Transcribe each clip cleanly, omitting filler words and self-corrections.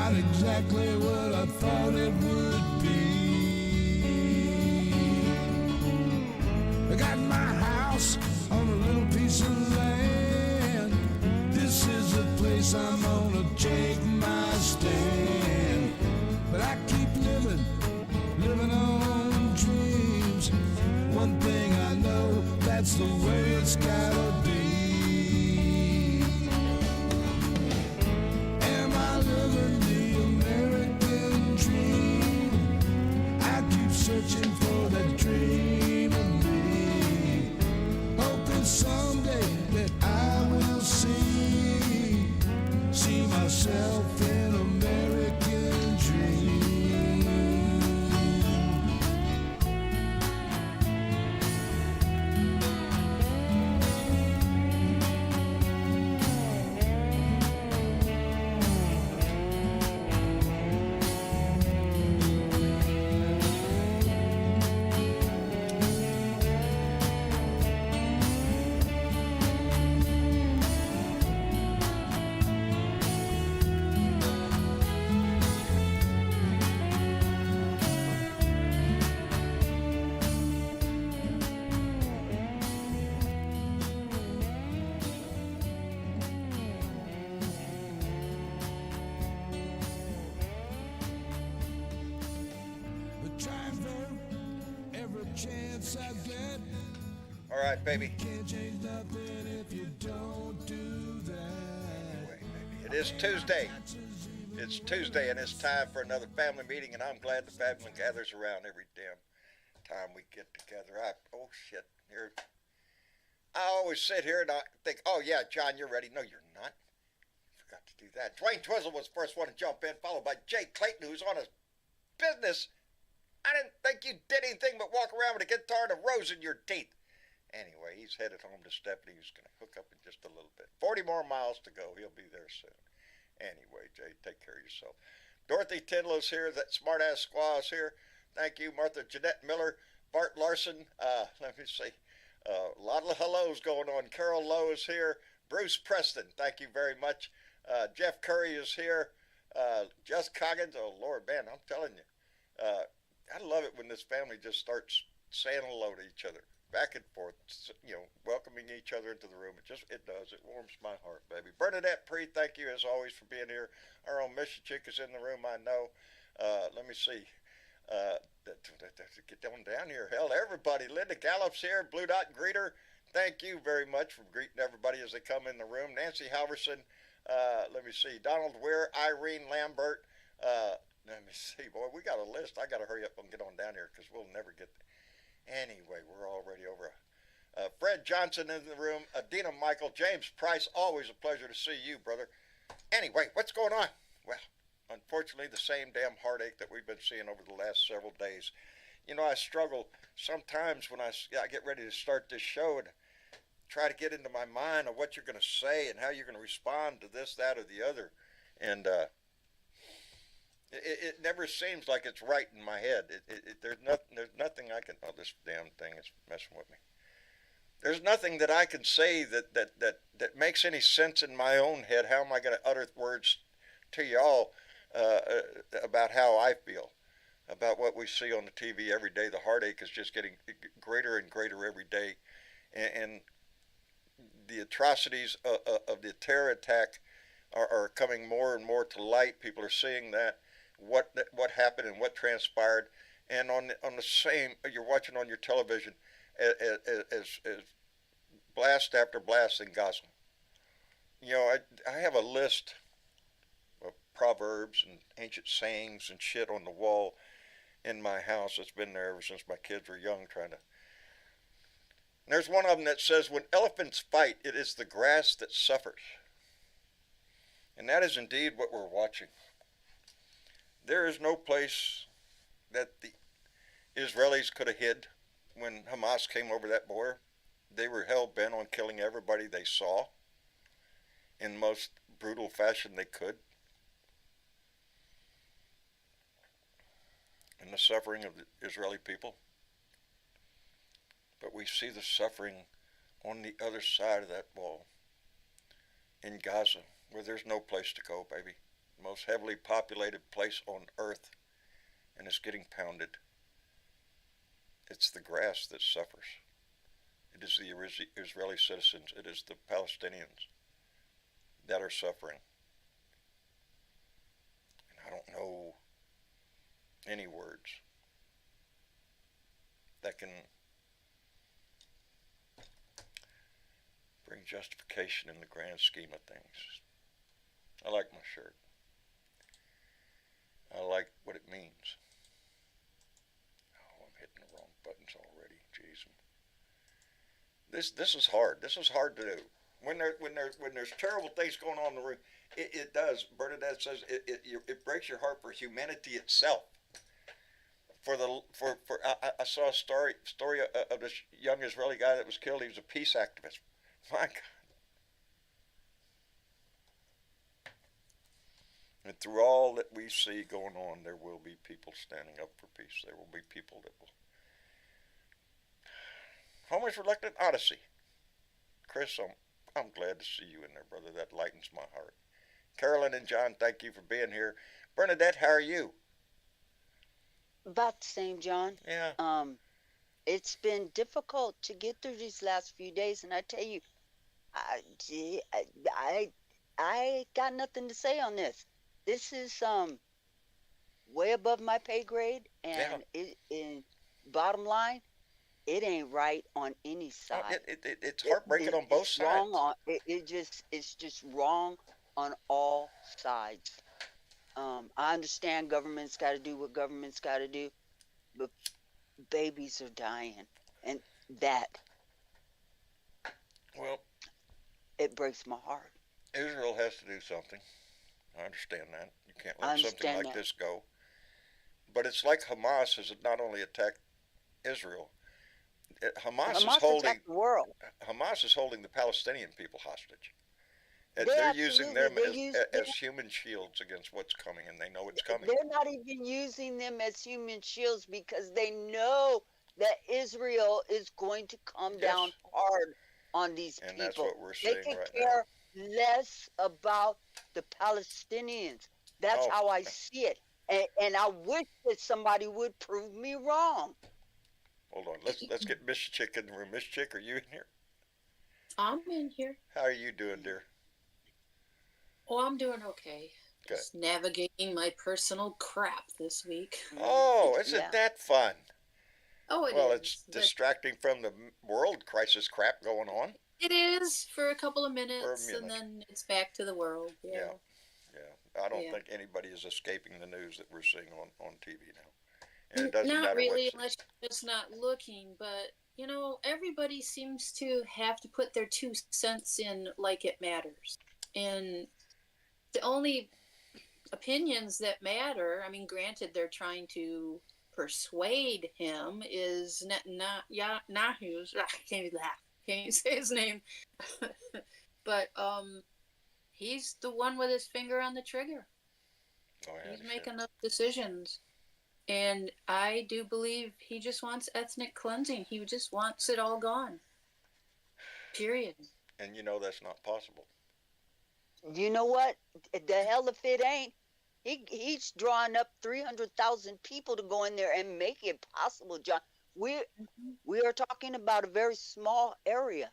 not exactly what I thought it would be. I got my house on a little piece of land. This is the place I'm gonna take my stand. But I keep living on dreams. One thing I know, that's the way it's gotta be. Am I living the American dream? I keep searching for that dream of me, hoping someday that I will see myself in American dream. Chance I get. All right, baby. Can't change nothing if you don't do that. Anyway, baby, it is Tuesday. It's Tuesday, and it's time for another family meeting, and I'm glad the family gathers around every damn time we get together. Oh, shit. Here. I always sit here and I think, oh, yeah, John, you're ready. No, you're not. Forgot to do that. Dwayne Twizzle was the first one to jump in, followed by Jay Clayton, who's on his business. I didn't think you did anything but walk around with a guitar and a rose in your teeth. Anyway, he's headed home to Stephanie, who's going to hook up in just a little bit. 40 more miles to go. He'll be there soon. Anyway, Jay, take care of yourself. Dorothy Tinlow's here. That smart-ass squaw is here. Thank you. Martha Jeanette Miller. Bart Larson. Let me see. A lot of hellos going on. Carol Lowe is here. Bruce Preston. Thank you very much. Jeff Curry is here. Just Coggins. Oh, Lord, man, I'm telling you. I love it when this family just starts saying hello to each other, back and forth, welcoming each other into the room. It does. It warms my heart, baby. Bernadette Pre, thank you as always for being here. Our own Mission Chick is in the room, I know. Let me see. Get down here. Hell, everybody. Linda Gallup's here. Blue Dot Greeter, thank you very much for greeting everybody as they come in the room. Nancy Halverson. Let me see. Donald Weir, Irene Lambert. Let me see, boy, we got a list. I got to hurry up and get on down here because we'll never get there. Anyway, we're already over. Fred Johnson in the room. Adina Michael. James Price, always a pleasure to see you, brother. Anyway, what's going on? Well, unfortunately, the same damn heartache that we've been seeing over the last several days. You know, I struggle sometimes when I get ready to start this show and try to get into my mind of what you're going to say and how you're going to respond to this, that, or the other. And, It never seems like it's right in my head. There's nothing I can. Oh, this damn thing is messing with me. There's nothing that I can say that makes any sense in my own head. How am I going to utter words to y'all about how I feel about what we see on the TV every day? The heartache is just getting greater and greater every day, and the atrocities of the terror attack are coming more and more to light. People are seeing that. What happened and what transpired, and on the same, you're watching on your television as blast after blast in Gaza. You know, I have a list of proverbs and ancient sayings and shit on the wall in my house that's been there ever since my kids were young. And there's one of them that says, "When elephants fight, it is the grass that suffers," and that is indeed what we're watching. There is no place that the Israelis could have hid when Hamas came over that border. They were hell-bent on killing everybody they saw in the most brutal fashion they could. And the suffering of the Israeli people. But we see the suffering on the other side of that wall in Gaza, where there's no place to go, baby. most heavily populated place on earth, and it's getting pounded. It's the grass that suffers. It is the Israeli citizens. It is the Palestinians that are suffering. And I don't know any words that can bring justification in the grand scheme of things. I like my shirt. I like what it means. Oh, I'm hitting the wrong buttons already. Jeez. This is hard. This is hard to do. When there's terrible things going on in the room, it does. Bernadette says it breaks your heart for humanity itself. I saw a story of this young Israeli guy that was killed. He was a peace activist. My God. And through all that we see going on, there will be people standing up for peace. There will be people that will. Homeless Reluctant Odyssey. Chris, I'm glad to see you in there, brother. That lightens my heart. Carolyn and John, thank you for being here. Bernadette, how are you? About the same, John. Yeah. It's been difficult to get through these last few days, and I tell you, I got nothing to say on this. This is way above my pay grade, and bottom line, it ain't right on any side. It's heartbreaking on both sides. Wrong it's just wrong on all sides. I understand government's got to do what government's got to do, but babies are dying, and well, it breaks my heart. Israel has to do something. I understand that. You can't let something like this go. But it's like Hamas has not only attacked Israel. Hamas is holding the world. Hamas is holding the Palestinian people hostage. They're using them as human shields against what's coming, and they know it's coming. They're not even using them as human shields because they know that Israel is going to come down hard on these people. And that's what we're seeing right now. They could care less about the Palestinians. That's how I see it. And I wish that somebody would prove me wrong. Hold on. Let's get Miss Chick in the room. Miss Chick, are you in here? I'm in here. How are you doing, dear? Oh, I'm doing okay. Good. Just navigating my personal crap this week. Oh, isn't that fun? Oh, well, it's distracting from the world crisis crap going on. It is for a couple of minutes, and then it's back to the world. Yeah. I don't think anybody is escaping the news that we're seeing on TV now. And it doesn't not matter really, unless you're just not looking. But, you know, everybody seems to have to put their 2 cents in like it matters. And the only opinions that matter, I mean, granted, they're trying to persuade him, is Netanyahu's. I can't even say his name. But he's the one with his finger on the trigger. He's making those decisions. And I do believe he just wants ethnic cleansing. He just wants it all gone. Period. And you know that's not possible. You know what? The hell if it ain't. He's drawing up 300,000 people to go in there and make it possible, John. We are talking about a very small area.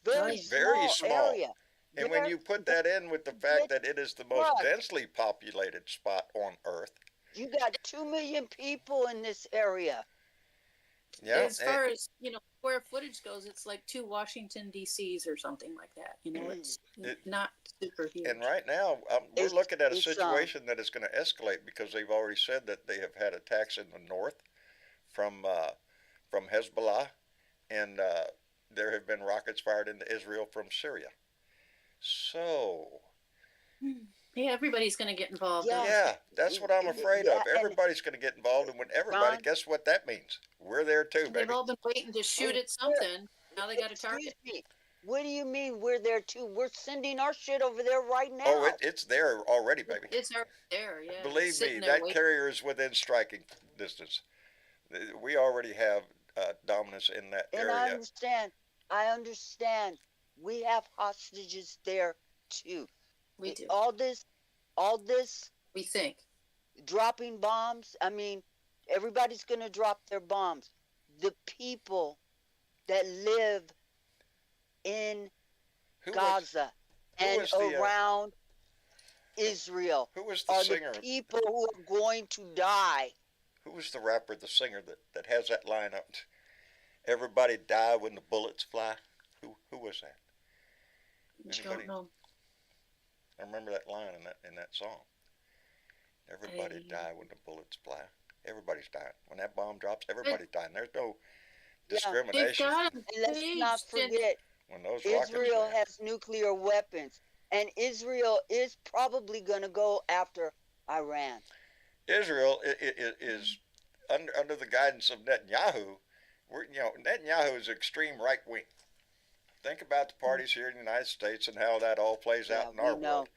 Very small area. And when you put that in with the fact that it is the most densely populated spot on Earth. You got 2 million people in this area. Yeah. As far as, you know, square footage goes, it's like 2 Washington, D.C.s or something like that. You know, it's not super huge. And right now, we're looking at a situation that is going to escalate because they've already said that they have had attacks in the north from Hezbollah, and there have been rockets fired into Israel from Syria. So... Yeah, everybody's going to get involved. Yeah, that's what I'm afraid of. Everybody's going to get involved, and when everybody, guess what that means? We're there too, baby. They've all been waiting to shoot at something. Now they got a target. What do you mean we're there too? We're sending our shit over there right now. Oh, it's there already, baby. It's there, yeah. Believe me, that carrier is within striking distance. We already have dominance in that area. And I understand. We have hostages there too. We do. All this all this We think. dropping bombs, I mean, everybody's going to drop their bombs. The people that live in Who was Gaza who and was the around Israel who was the are the singer? people who are going to die. Who was the rapper, the singer that has that line up? Everybody die when the bullets fly. Who was that? Anybody? Don't know. I remember that line in that song. Everybody I- die when the bullets fly. Everybody's dying. When that bomb drops, everybody's dying. There's no Yeah. They've discrimination got them And let's not forget, when those rockets Israel land. has nuclear weapons, and Israel is probably going to go after Iran. Israel is under the guidance of Netanyahu. Netanyahu is extreme right wing. Think about the parties here in the United States and how that all plays Yeah, out in our we know. world.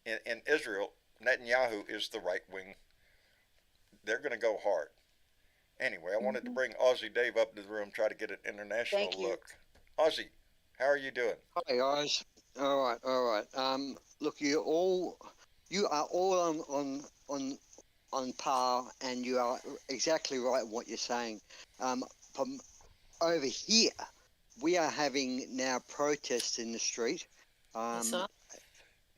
In Israel, Netanyahu is the right wing. They're going to go hard. Anyway, I wanted to bring Aussie Dave up to the room, try to get an international Thank you. look. Aussie, how are you doing? Hi guys. All right, all right. Look, you are all on par, and you are exactly right in what you're saying. From over here, we are having now protests in the street. I saw.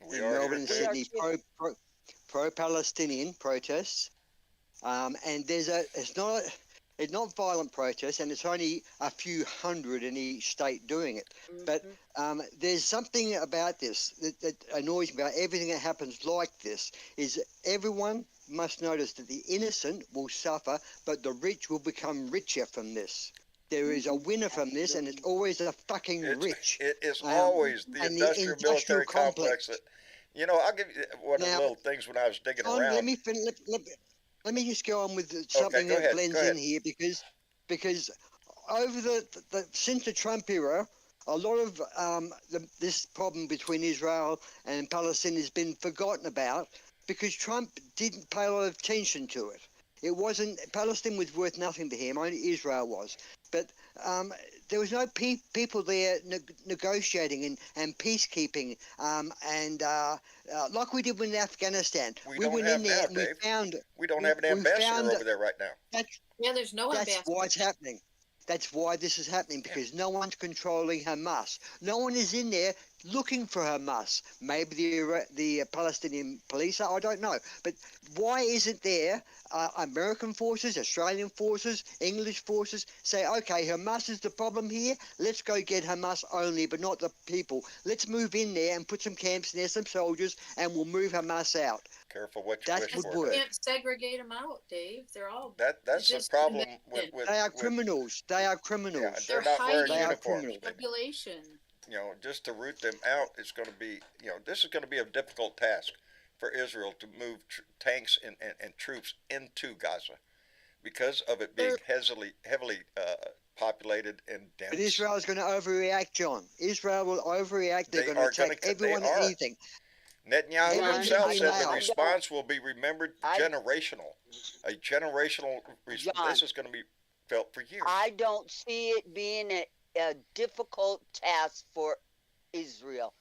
We In are Melbourne and here too. We are Sydney, pro-Palestinian protests. And it's not violent protests, and it's only a few hundred in each state doing it. But there's something about this that annoys me about everything that happens like this, is everyone must notice that the innocent will suffer, but the rich will become richer from this. There is a winner from this, and it's always the fucking rich. It is Um, always the and the industrial military complex that, I'll give you one of the Now, little things when I was digging John, around. let me just go on with something go that ahead, blends go ahead. in here, because over since the Trump era, a lot of this problem between Israel and Palestine has been forgotten about because Trump didn't pay a lot of attention to it. It wasn't, Palestine was worth nothing to him, only Israel was. But there was no people there negotiating and peacekeeping, and like we did in Afghanistan. We We don't went have in there now, and we Dave. found We don't have an ambassador over there right now. that's Yeah, there's no that's ambassador. why it's happening. That's why this is happening, because no one's controlling Hamas. No one is in there looking for Hamas. Maybe the Palestinian police are, I don't know. But why isn't there American forces, Australian forces, English forces say, okay, Hamas is the problem here. Let's go get Hamas only, but not the people. Let's move in there and put some camps in there, some soldiers, and we'll move Hamas out. Careful what you That wish would for, work. Dave. Can't segregate them out, Dave. They're all That's the just problem connected. with They are criminals. They are criminals. Yeah, They're they're not wearing hiding uniforms. criminals. population. Just to root them out is going to be, this is going to be a difficult task for Israel to move tanks and troops into Gaza because of it being heavily populated and dense. But Israel is going to overreact, John. Israel will overreact. They're going to attack everyone and anything. Netanyahu John, himself said the I response will be remembered generational. A generational response. John, This is going to be felt for years. I don't see it being a difficult task for Israel.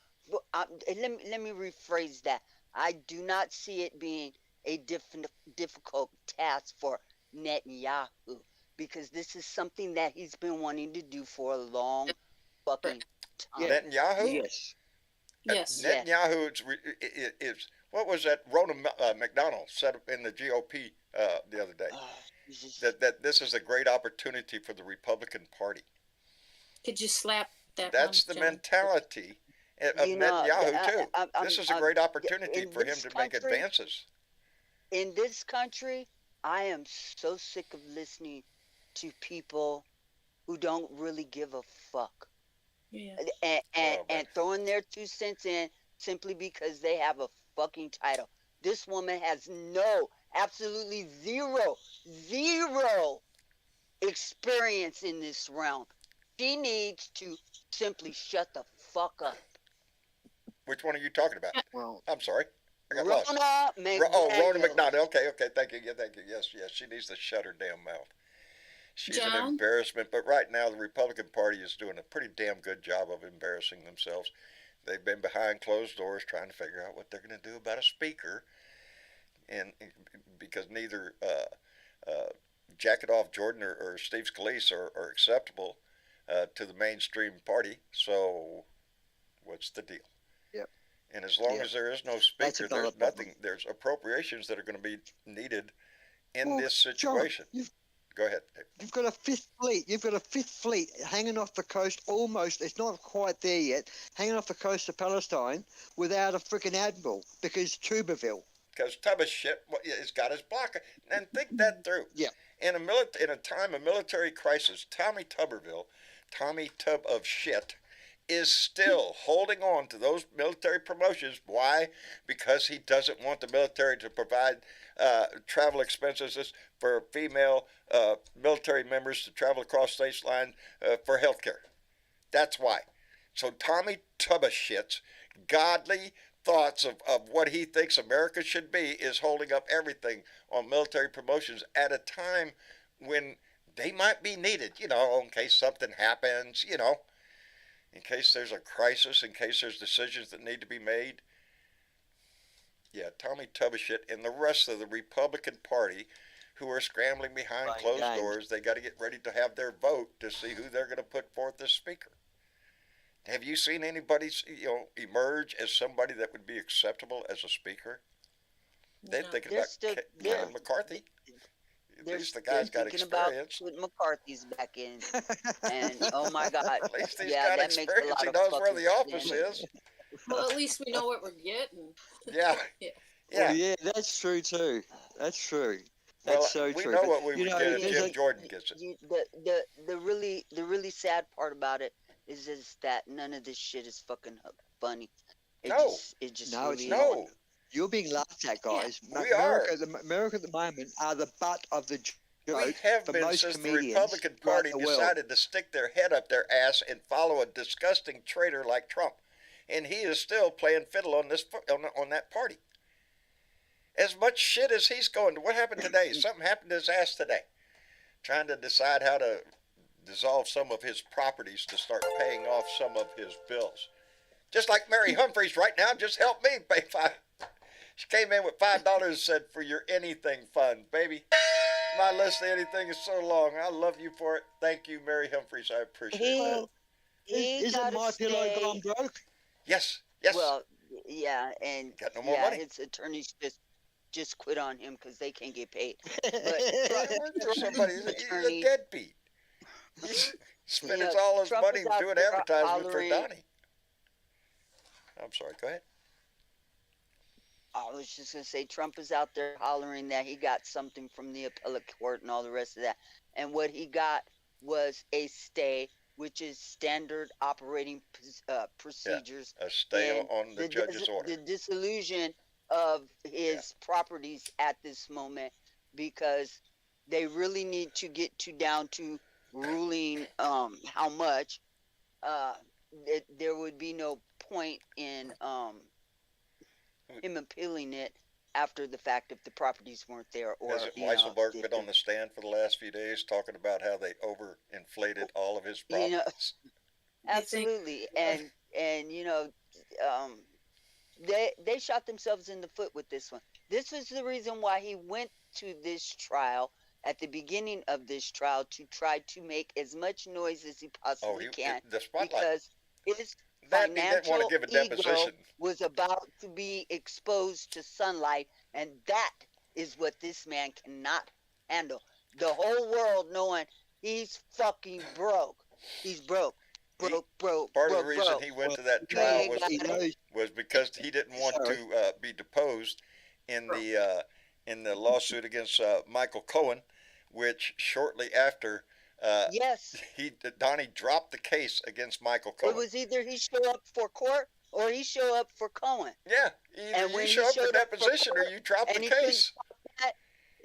Let me rephrase that. I do not see it being a difficult task for Netanyahu, because this is something that he's been wanting to do for a long fucking time. Netanyahu? Yes. Yes. Netanyahu is what was that Rona McDonald said in the GOP the other day, that this is a great opportunity for the Republican Party. Could you slap that? That's the John? mentality of Netanyahu too. This is a great opportunity in for him this to make country- advances. In this country, I am so sick of listening to people who don't really give a fuck. Yeah. And throwing their 2 cents in simply because they have a fucking title. This woman has absolutely zero experience in this realm. She needs to simply shut the fuck up. Which one are you talking about? Well, I'm sorry, I got lost. Rona Rona McDaniel. McDonald. Okay, thank you. Yes, she needs to shut her damn mouth. She's an John? embarrassment, but right now the Republican Party is doing a pretty damn good job of embarrassing themselves. they've been behind closed doors trying to figure out what they're going to do about a speaker, and because neither Jacket Off Jordan or Steve Scalise are acceptable to the mainstream party. So, what's the deal? Yep. And as long Yep. as there is no That's speaker, another there's problem. nothing. There's appropriations that are going to be needed in Well, this John, situation. Go ahead, Dave. you've got a fifth fleet. You've got a fifth fleet hanging off the coast. Almost, it's not quite there yet. Hanging off the coast of Palestine without a freaking admiral because Tuberville. Because Tubba's shit has got his blocker. And think that through. Yeah. In a time of military crisis, Tommy Tub of shit, is still holding on to those military promotions. Why? Because he doesn't want the military to provide travel expenses for female military members to travel across state line for health care. That's why. So Tommy Tubashit's godly thoughts of what he thinks America should be is holding up everything on military promotions at a time when they might be needed, in case something happens, in case there's a crisis, in case there's decisions that need to be made. Yeah, Tommy Tubashit and the rest of the Republican Party who are scrambling behind closed doors, they got to get ready to have their vote to see who they're going to put forth as speaker. Have you seen anybody, emerge as somebody that would be acceptable as a speaker? They're No. thinking They're about still- Kevin McCarthy. At They're, least the they're guy's got thinking about experience. putting McCarthy's back in, and oh my God, At least he's yeah, got that makes a experience. lot He of knows where fucking the office sense. is. Well, at least we know what we're getting. Yeah. Yeah. Yeah. Well, yeah, that's true too. That's true. That's Well, so we true. know But, what we you would know, get if there's Jim a- Jordan gets it. The really sad part about it is that none of this shit is fucking funny. No. It just No, it's really not. No. You're being laughed at, guys. we are. America at the moment are the butt of the We joke have for been most since the comedians Republican throughout Party the world. decided to stick their head up their ass and follow a disgusting traitor like Trump, and he is still playing fiddle on that party. As much shit as he's going to. What happened today? Something happened to his ass today. Trying to decide how to dissolve some of his properties to start paying off some of his bills. Just like Mary Humphreys right now, just help me pay $5. She came in with $5 and said, for your anything fund, baby. My list of anything is so long. I love you for it. Thank you, Mary Humphreys. I appreciate it. He Isn't gotta my pillow stay- gone broke? Yes, yes. Well, yeah, and Got no more yeah, money. his attorneys just quit on him because they can't get paid. There's somebody, he's a attorney- deadbeat. He's spending Yeah, all his Trump money is out doing there advertisement for hollering- Donnie. I'm sorry, go ahead. I was just gonna say Trump is out there hollering that he got something from the appellate court and all the rest of that, and what he got was a stay, which is standard operating procedures. A stay and on the judge's order. The dissolution of his properties at this moment, because they really need to get down to ruling how much. There would be no point in him appealing it after the fact if the properties weren't there, or Hasn't you know, Weisselberg if been on the stand for the last few days talking about how they overinflated all of his You know, properties? absolutely, and you know, they shot themselves in the foot with this one. This was the reason why he went to this trial at the beginning of this trial, to try to make as much noise as he possibly can, the spotlight. because his That he didn't want to give a financial ego deposition. was about to be exposed to sunlight, and that is what this man cannot handle. The whole world knowing he's fucking broke. He's broke. Part of the reason he went to that trial he was got- He knows. because he didn't want to be deposed in the lawsuit against Michael Cohen, which shortly after Yes, Donnie dropped the case against Michael it Cohen. was either he show up for court or he show up for Cohen. Yeah, either And you when he show up for showed up for deposition or court you drop the and he couldn't case. stop that,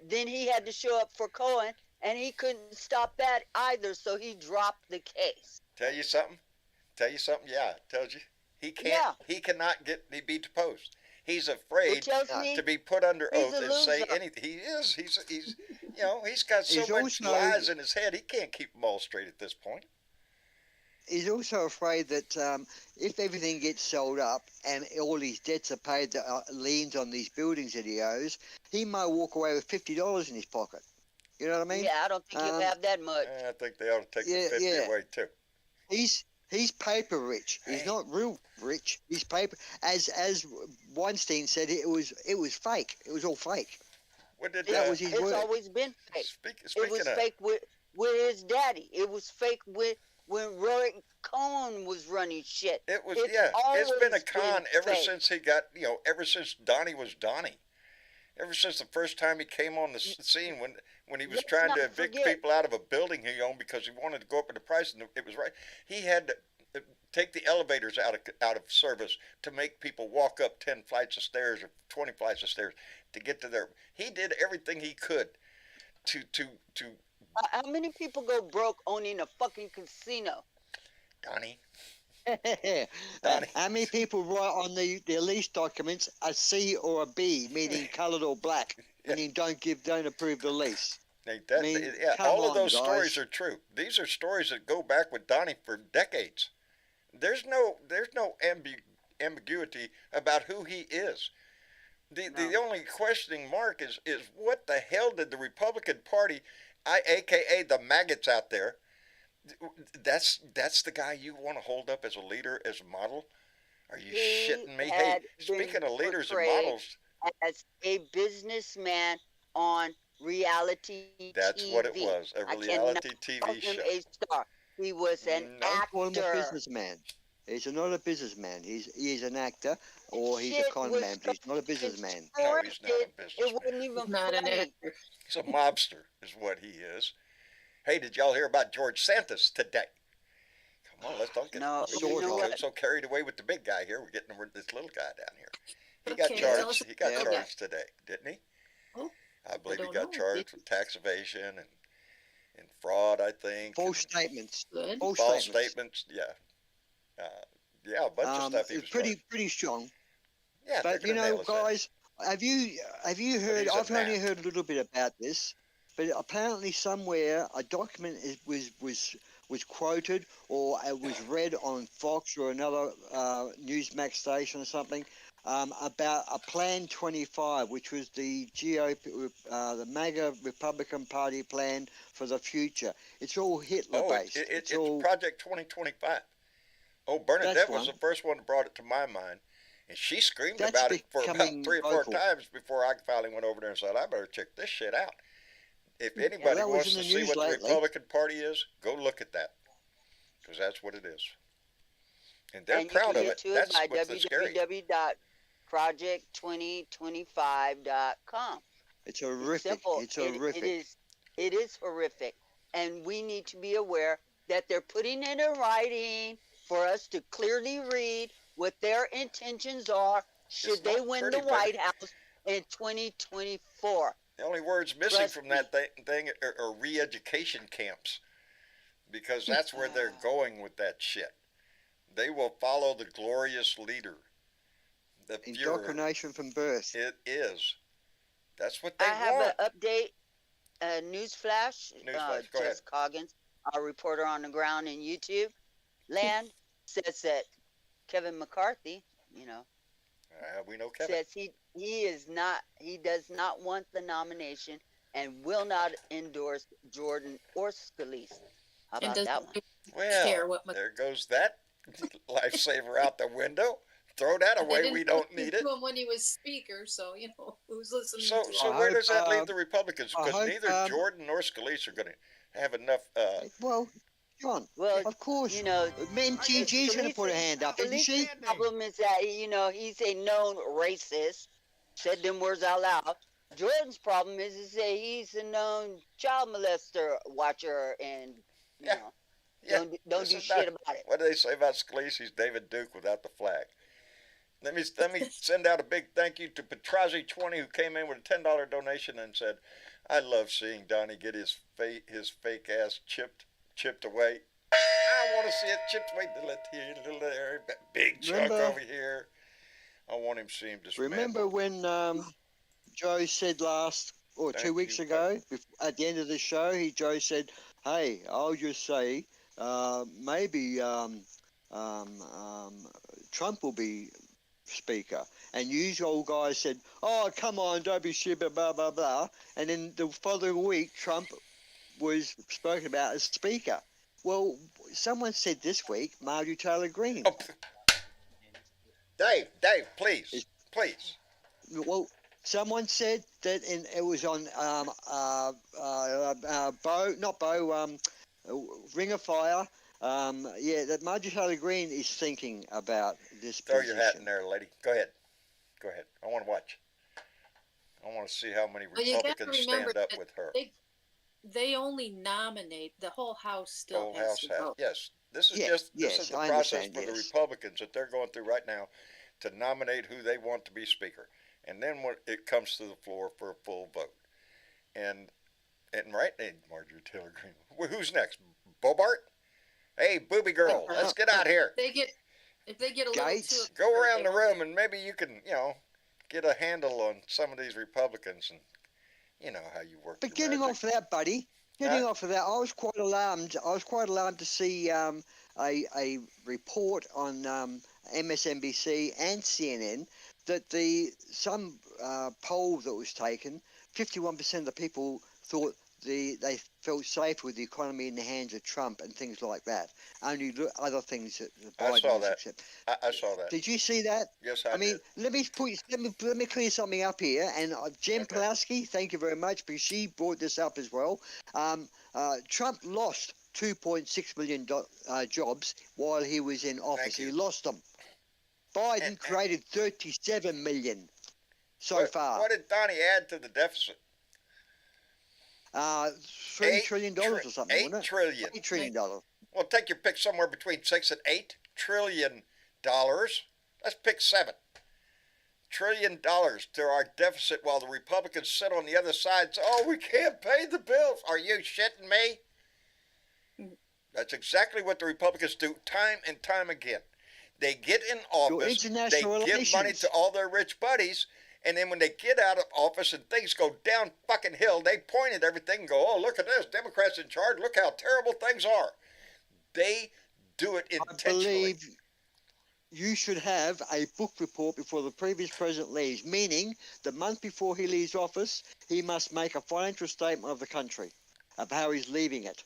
then he had to show up for Cohen, and he couldn't stop that either, so he dropped the case. Tell you something? Yeah, I told you. He can't. Yeah. He cannot be deposed. He's afraid Which tells me to be put under he's oath a and say loser. anything. He is. He's he's got so He's much also- lies in his head. He can't keep them all straight at this point. he's also afraid that if everything gets sold up and all his debts are paid, that liens on these buildings that he owes, he might walk away with $50 in his pocket. You know what I mean? Yeah, I don't think he'll have that much. I think they ought to take Yeah, the 50 yeah. away too. He's paper rich. He's Hey. not real rich. He's paper. As Weinstein said, it was fake. It was all fake. What did That was his It's word. always been fake. It speaking was of fake with his daddy. It was fake with when Roy Cohn was running shit. it was It's it's been a always con ever fake. since he got ever since Donnie was Donnie. Ever since the first time he came on the scene when he was Let's trying not to evict forget. people out of a building he owned because he wanted to go up in the price, and it was right. He had to take the elevators out of service to make people walk up 10 flights of stairs or 20 flights of stairs to get to their. He did everything he could to How many people go broke owning a fucking casino? Donnie. How many people write on the lease documents a C or a B, meaning coloured or black, meaning don't approve the lease? Ain't that, I mean, yeah, come all of on, those guys. stories are true. These are stories that go back with Donnie for decades. There's no ambiguity about who he is. The only questioning mark is what the hell did the Republican Party, aka the maggots out there, that's the guy you want to hold up as a leader, as a model? Are you He shitting me? Hey, had speaking been of leaders and portrayed models, as a businessman on reality that's TV. what it was, a I reality cannot call TV him show. a star. He was an No. Call him a actor. businessman. He's not a businessman. He's an actor or he's a Shit con was man, but he's not a businessman. No, he's not a scripted. It businessman. wasn't even Not an funny. actor. He's a mobster, is what he is. Hey, did y'all hear about George Santos today? Come on, let's don't get No, you know what? so carried away with the big guy here. We're getting this little guy down here. He Okay, got tell charged. us He got about that. charged today, didn't he? Oh, I believe he don't got know. charged with tax evasion and fraud, I think. False and statements. good. false statements. Yeah. Yeah, a bunch of stuff he was It's charged. pretty strong. Yeah, they're But you gonna know, nail his ass. guys, have you heard? he's a I've only gnat. heard a little bit about this, but apparently somewhere a document was quoted or it was read on Fox or another Newsmax station or something about a Plan 25, which was the GOP, the MAGA Republican Party plan for the future. It's all Hitler Oh, based. it's all Project 2025. Oh, Bernadette That's was one. the first one that brought it to my mind. And she screamed That's about it for about becoming 3 or 4 vocal. times before I finally went over there and said, I better check this shit out. If anybody that was wants in to the see news what the lately. Republican Party is, go look at that. Because that's what it is. And they're And you proud can of get it. to it That's by what's scary. www.project2025.com. it's horrific. Simple. It's horrific. It is horrific. And we need to be aware that they're putting it in writing for us to clearly read what their intentions are should It's they not win pretty, the White House in 2024. The only words missing Trust from that thing are re-education camps. Because that's where they're going with that shit. They will follow the glorious leader. The Fuhrer. Indoctrination from birth. It is. That's what they I have want. an update, a newsflash. Newsflash, go ahead. Jess Coggins, our reporter on the ground in YouTube land, says that Kevin McCarthy, We know Kevin. says he does not want the nomination and will not endorse Jordan or Scalise. How And about does that one? care Well, what there goes that lifesaver out the window. Throw that They away. didn't We don't listen need it. to him when he was speaker, so who's listening So, to so him? where hope, does that leave the Republicans? I Because hope, neither Jordan nor Scalise are going to have enough. Well, John, Well, of course. Scalise- MTG's going to put a hand up, isn't she? Scalise's problem is that he's a known racist. Said them words out loud. Jordan's problem is that he's a known child molester, watcher, and Yeah. don't do this is shit not- about it. What do they say about Scalise? He's David Duke without the flag. Let me send out a big thank you to Petrazi20 who came in with a $10 donation and said, "I love seeing Donnie get his fake ass chipped away. I want to see it chipped away, little here, little there, big chunk Remember- over here. I want him to see him dismantled." Remember when Joe said last, or Thank 2 weeks you, ago, at the end of the show, Joe said, hey, I'll just say, maybe Trump will be speaker. And you old guys said, oh, come on, don't be stupid, blah, blah, blah. And then the following week, Trump was spoken about as speaker. Well, someone said this week, Marjorie Taylor Greene. Oh, Dave, please. Well, someone said that it was on Ring of Fire. That Marjorie Taylor Greene is thinking about this Throw position. your hat in there, lady. Go ahead. I want to watch. I want to see how many Republicans stand up with her. They only nominate. The whole House still has to vote. Yes. This is the process for the Republicans that they're going through right now to nominate who they want to be speaker. And then when it comes to the floor for a full vote. And right now, Marjorie Taylor Greene. Who's next? Bobart? Hey, booby girl, let's get out here. If they get a little too go around the room and maybe you can, get a handle on some of these Republicans, and you know how you work. But getting off of that, buddy, off of that, I was quite alarmed. To see a report on MSNBC and CNN that some poll that was taken, 51% of the people thought they felt safe with the economy in the hands of Trump and things like that. Only other things that Biden I saw that. Accept. I saw that. Did you see that? Yes, I mean, did. let me clear something up here. And Jen Pulaski, thank you very much, because she brought this up as well. Trump lost 2.6 million jobs while he was in office. He lost them. Biden created 37 million so far. What did Donnie add to the deficit? $3 trillion or something, wasn't it? $8 trillion. Well, take your pick somewhere between 6 and 8 trillion dollars. Let's pick 7 trillion dollars to our deficit, while the Republicans sit on the other side and say, "Oh, we can't pay the bills." Are you shitting me? That's exactly what the Republicans do, time and time again. They get in office, they give money to all their rich buddies. And then when they get out of office and things go down fucking hill, they point at everything and go, "Oh, look at this. Democrats in charge. Look how terrible things are." They do it intentionally. I believe you should have a book report before the previous president leaves, meaning the month before he leaves office, he must make a financial statement of the country, of how he's leaving it.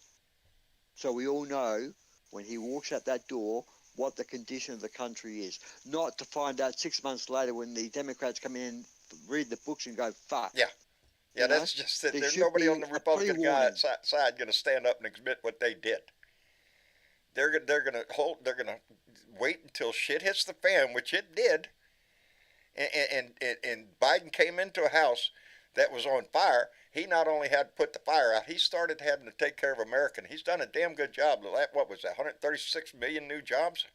So we all know when he walks out that door what the condition of the country is, not to find out 6 months later when the Democrats come in, read the books and go, fuck. Yeah, that's just that there's nobody on the Republican side going to stand up and admit what they did. They're going to wait until shit hits the fan, which it did. And Biden came into a house that was on fire. He not only had to put the fire out, he started having to take care of America. And he's done a damn good job. What was that, 136 million new jobs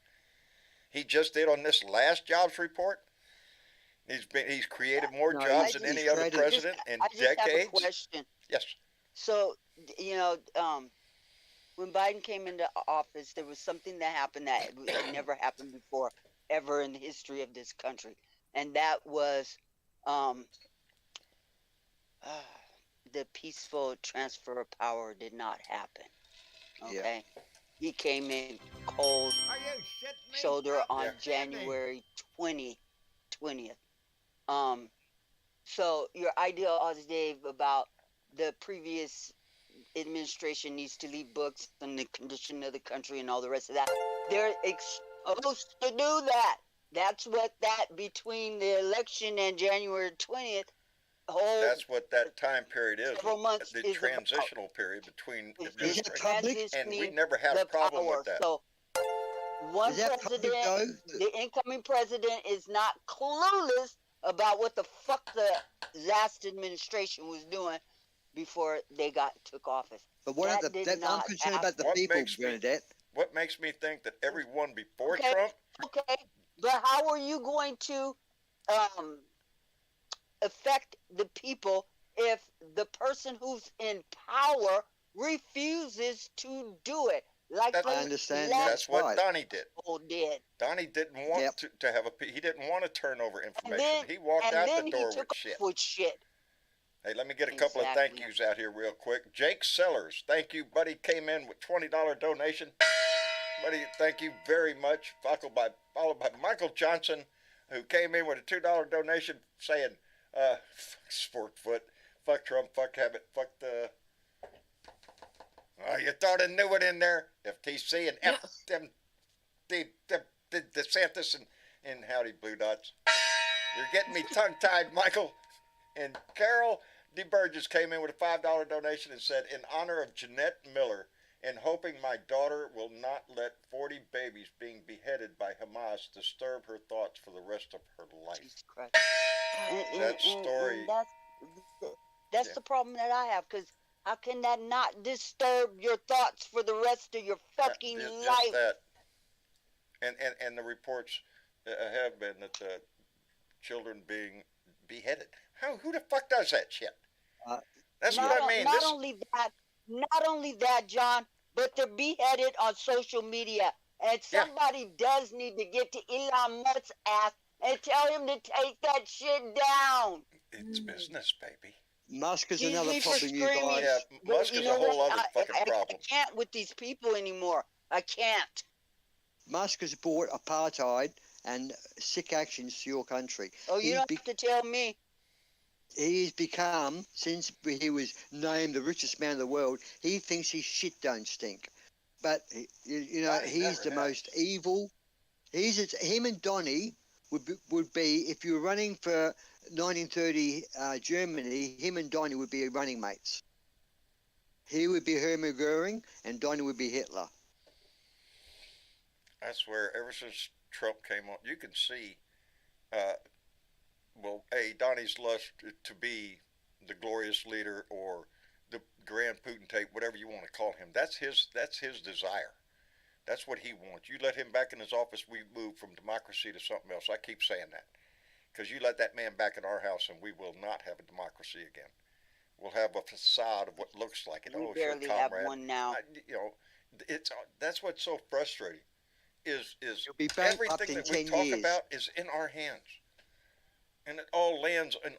he just did on this last jobs report? He's created more jobs than any other president in decades. I have a question. Yes. So, when Biden came into office, there was something that happened that had never happened before, ever in the history of this country. And that was the peaceful transfer of power did not happen. Okay? Yeah. He came in cold shoulder on January 20th. So your idea, Dave, about the previous administration needs to leave books on the condition of the country and all the rest of that. They're supposed to do that. That's what that between the election and January 20th. That's what that time period is. Months the is transitional period between administration, and we never had a problem with that. So one president, the incoming president, is not clueless about what the fuck the last administration was doing before they took office. But I'm concerned about the people, Bernadette. What makes me think that everyone before Trump? Okay, but how are you going to affect the people if the person who's in power refuses to do it? I understand. That's what Donnie did. Did. Donnie didn't want to have he didn't want to turn over information. He walked out the door with shit. Hey, let me get a couple of thank yous out here real quick. Jake Sellers, thank you, buddy. Came in with $20 donation. Buddy, thank you very much. Followed by Michael Johnson, who came in with a $2 donation saying, fuck Sporkfoot, fuck Trump, fuck Habit, fuck the... Oh, you thought I knew it in there? FTC and DeSantis and howdy, Blue Dots. You're getting me tongue-tied, Michael. And Carol DeBurgess came in with a $5 donation and said, in honor of Jeanette Miller, and hoping my daughter will not let 40 babies being beheaded by Hamas disturb her thoughts for the rest of her life. Jesus Christ. That story. That's the problem that I have, because how can that not disturb your thoughts for the rest of your fucking Just life? that. And the reports have been that children being beheaded. Who the fuck does that shit? That's what I mean. Not only that, John, but they're beheaded on social media. And somebody does need to get to Elon Musk's ass and tell him to take that shit down. It's business, baby. Musk is another problem, you screaming. guys. Yeah, Musk is a whole other fucking problem. I can't with these people anymore. I can't. Musk has brought apartheid and sick actions to your country. Oh, you don't have to tell me. He's become, since he was named the richest man in the world, he thinks his shit don't stink. But, you know, he's the most evil. Him and Donny would be, if you were running for 1930 Germany, him and Donny would be running mates. He would be Hermann Goering and Donny would be Hitler. I swear, ever since Trump came on, you can see, Donnie's lust to be the glorious leader or the grand potentate, whatever you want to call him. That's his desire. That's what he wants. You let him back in his office, we move from democracy to something else. I keep saying that. Because you let that man back in our house and we will not have a democracy again. We'll have a facade of what looks like it. We barely have one now. That's what's so frustrating. Is everything that we talk about is in our hands. And it all lands in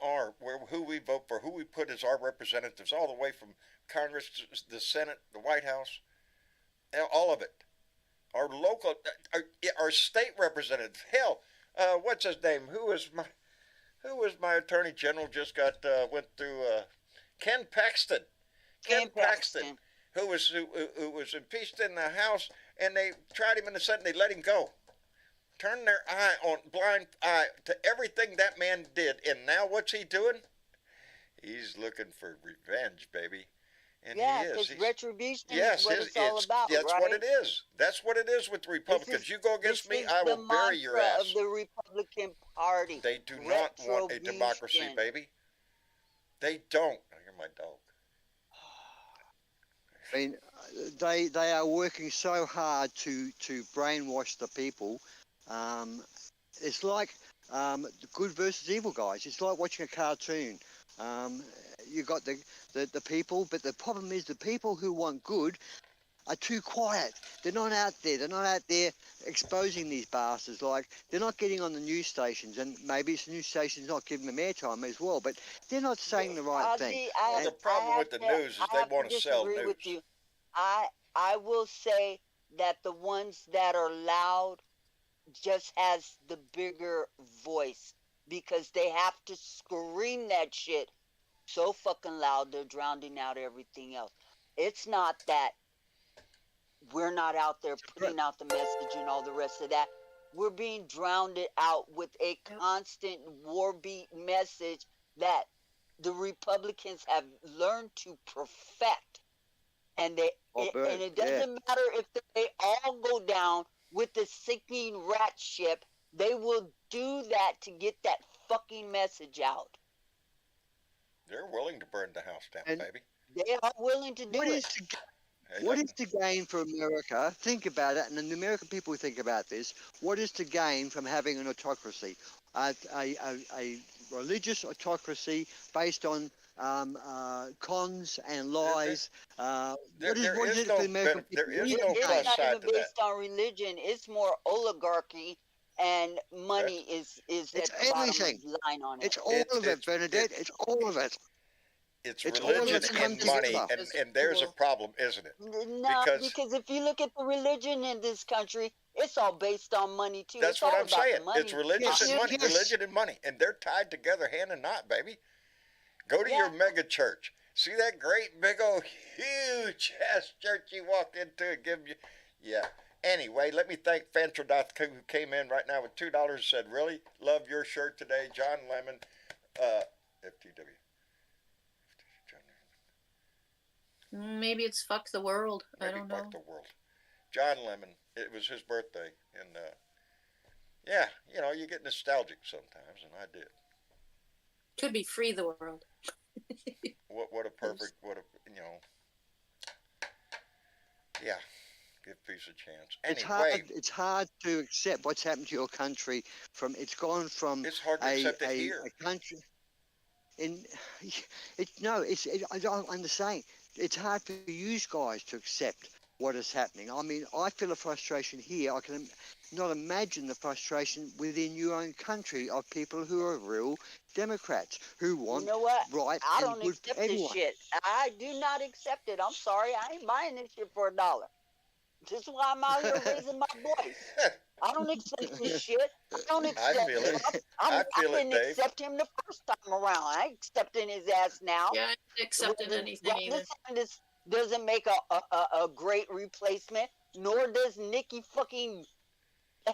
who we vote for, who we put as our representatives, all the way from Congress to the Senate, the White House, all of it. Our local, our state representatives. Hell, what's his name? Who was my attorney general? Just went through Ken Paxton. Ken Paxton, who was impeached in the House, and they tried him in the Senate. And they let him go. Turned their blind eye to everything that man did, and now what's he doing? He's looking for revenge, baby. And yeah, he is. Because retribution yes, is what it's all about, that's right? what it is. That's what it is with the Republicans. You go against me, I will bury your ass. Of the Republican Party. They do not want a democracy, baby. They don't. I hear my dog. I mean, they are working so hard to brainwash the people. It's like good versus evil, guys. It's like watching a cartoon. You got the people, but the problem is the people who want good are too quiet. They're not out there. They're not out there exposing these bastards. Like, they're not getting on the news stations, and maybe it's the news stations not giving them airtime as well, but they're not saying the right thing. The problem with the news is they want to sell news. With you. I will say that the ones that are loud just has the bigger voice, because they have to scream that shit so fucking loud they're drowning out everything else. It's not that we're not out there putting out the message and all the rest of that. We're being drowned out with a constant war beat message that the Republicans have learned to perfect. And it doesn't matter if they all go down with the sinking rat ship, they will do that to get that fucking message out. They're willing to burn the house down, baby. They are willing to do it. What is the gain for America? Think about it, and the American people think about this. What is the gain from having an autocracy? A religious autocracy based on cons and lies. There is no plus side to that. It's not even based on religion. It's more oligarchy, and money is it's at the everything. bottom line on it. It's all of it, Bernadette. It's all of it. It's It's all religion it's come and money, together. and there's a problem, isn't it? No, Because because if you look at the religion in this country, it's all based on money too. that's It's what all I'm about the saying. money. It's religious and Yes, money, yes. religion and money, and they're tied together hand and knot, baby. Go to Yeah. your mega church. See that great big old huge ass church you walk into and give you, yeah. Anyway, let me thank Fantrodoth who came in right now with $2 and said, "Really love your shirt today, John Lemon." FTW. Maybe it's fuck the world. I Maybe don't fuck know. the world. John Lemon. It was his birthday, and yeah, you know, you get nostalgic sometimes, and I did. Could be free the world. What a perfect, what a, you know, yeah, give peace a chance. Anyway, It's hard to accept what's happened to your country. It's gone from it's hard to accept it here. a country. I'm the same. It's hard for you guys to accept what is happening. I mean, I feel a frustration here. I can not imagine the frustration within your own country of people who are real Democrats who want You know what? right I and don't good for accept this everyone. shit. I do not accept it. I'm sorry. I ain't buying this shit for $1. This is why I'm out here raising my voice. I don't accept this shit. I don't accept feel it. Trump. I feel it, didn't Dave. accept him the first time around. I ain't accepting his ass now. Yeah, I ain't accepting anything Ron either. DeSantis doesn't make a great replacement, nor does Nikki fucking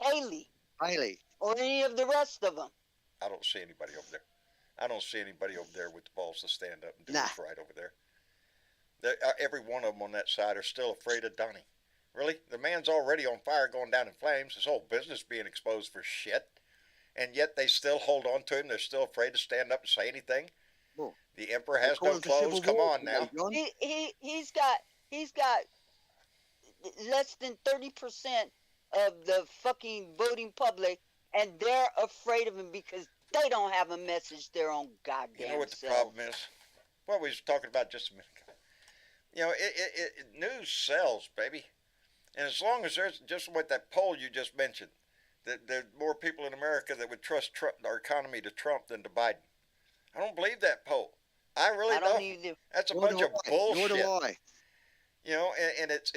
Haley Haley. or any of the rest of them. I don't see anybody over there. I don't see anybody over there with the balls to stand up and do Nah. what's right over there. Every one of them on that side are still afraid of Donnie. Really? The man's already on fire, going down in flames. His whole business being exposed for shit. And yet they still hold on to him. They're still afraid to stand up and say anything. Well, The emperor has no according to civil clothes. Come war, on now. John. He's got less than 30% of the fucking voting public, and they're afraid of him because they don't have a message their own goddamn You know what the self. problem is? What we was talking about just a minute ago. You know, news sells, baby. And as long as there's just what that poll you just mentioned, that there are more people in America that would trust our economy to Trump than to Biden. I don't believe that poll. I really I don't either. That's a Nor bunch do of I. bullshit. Nor do I. You know, and it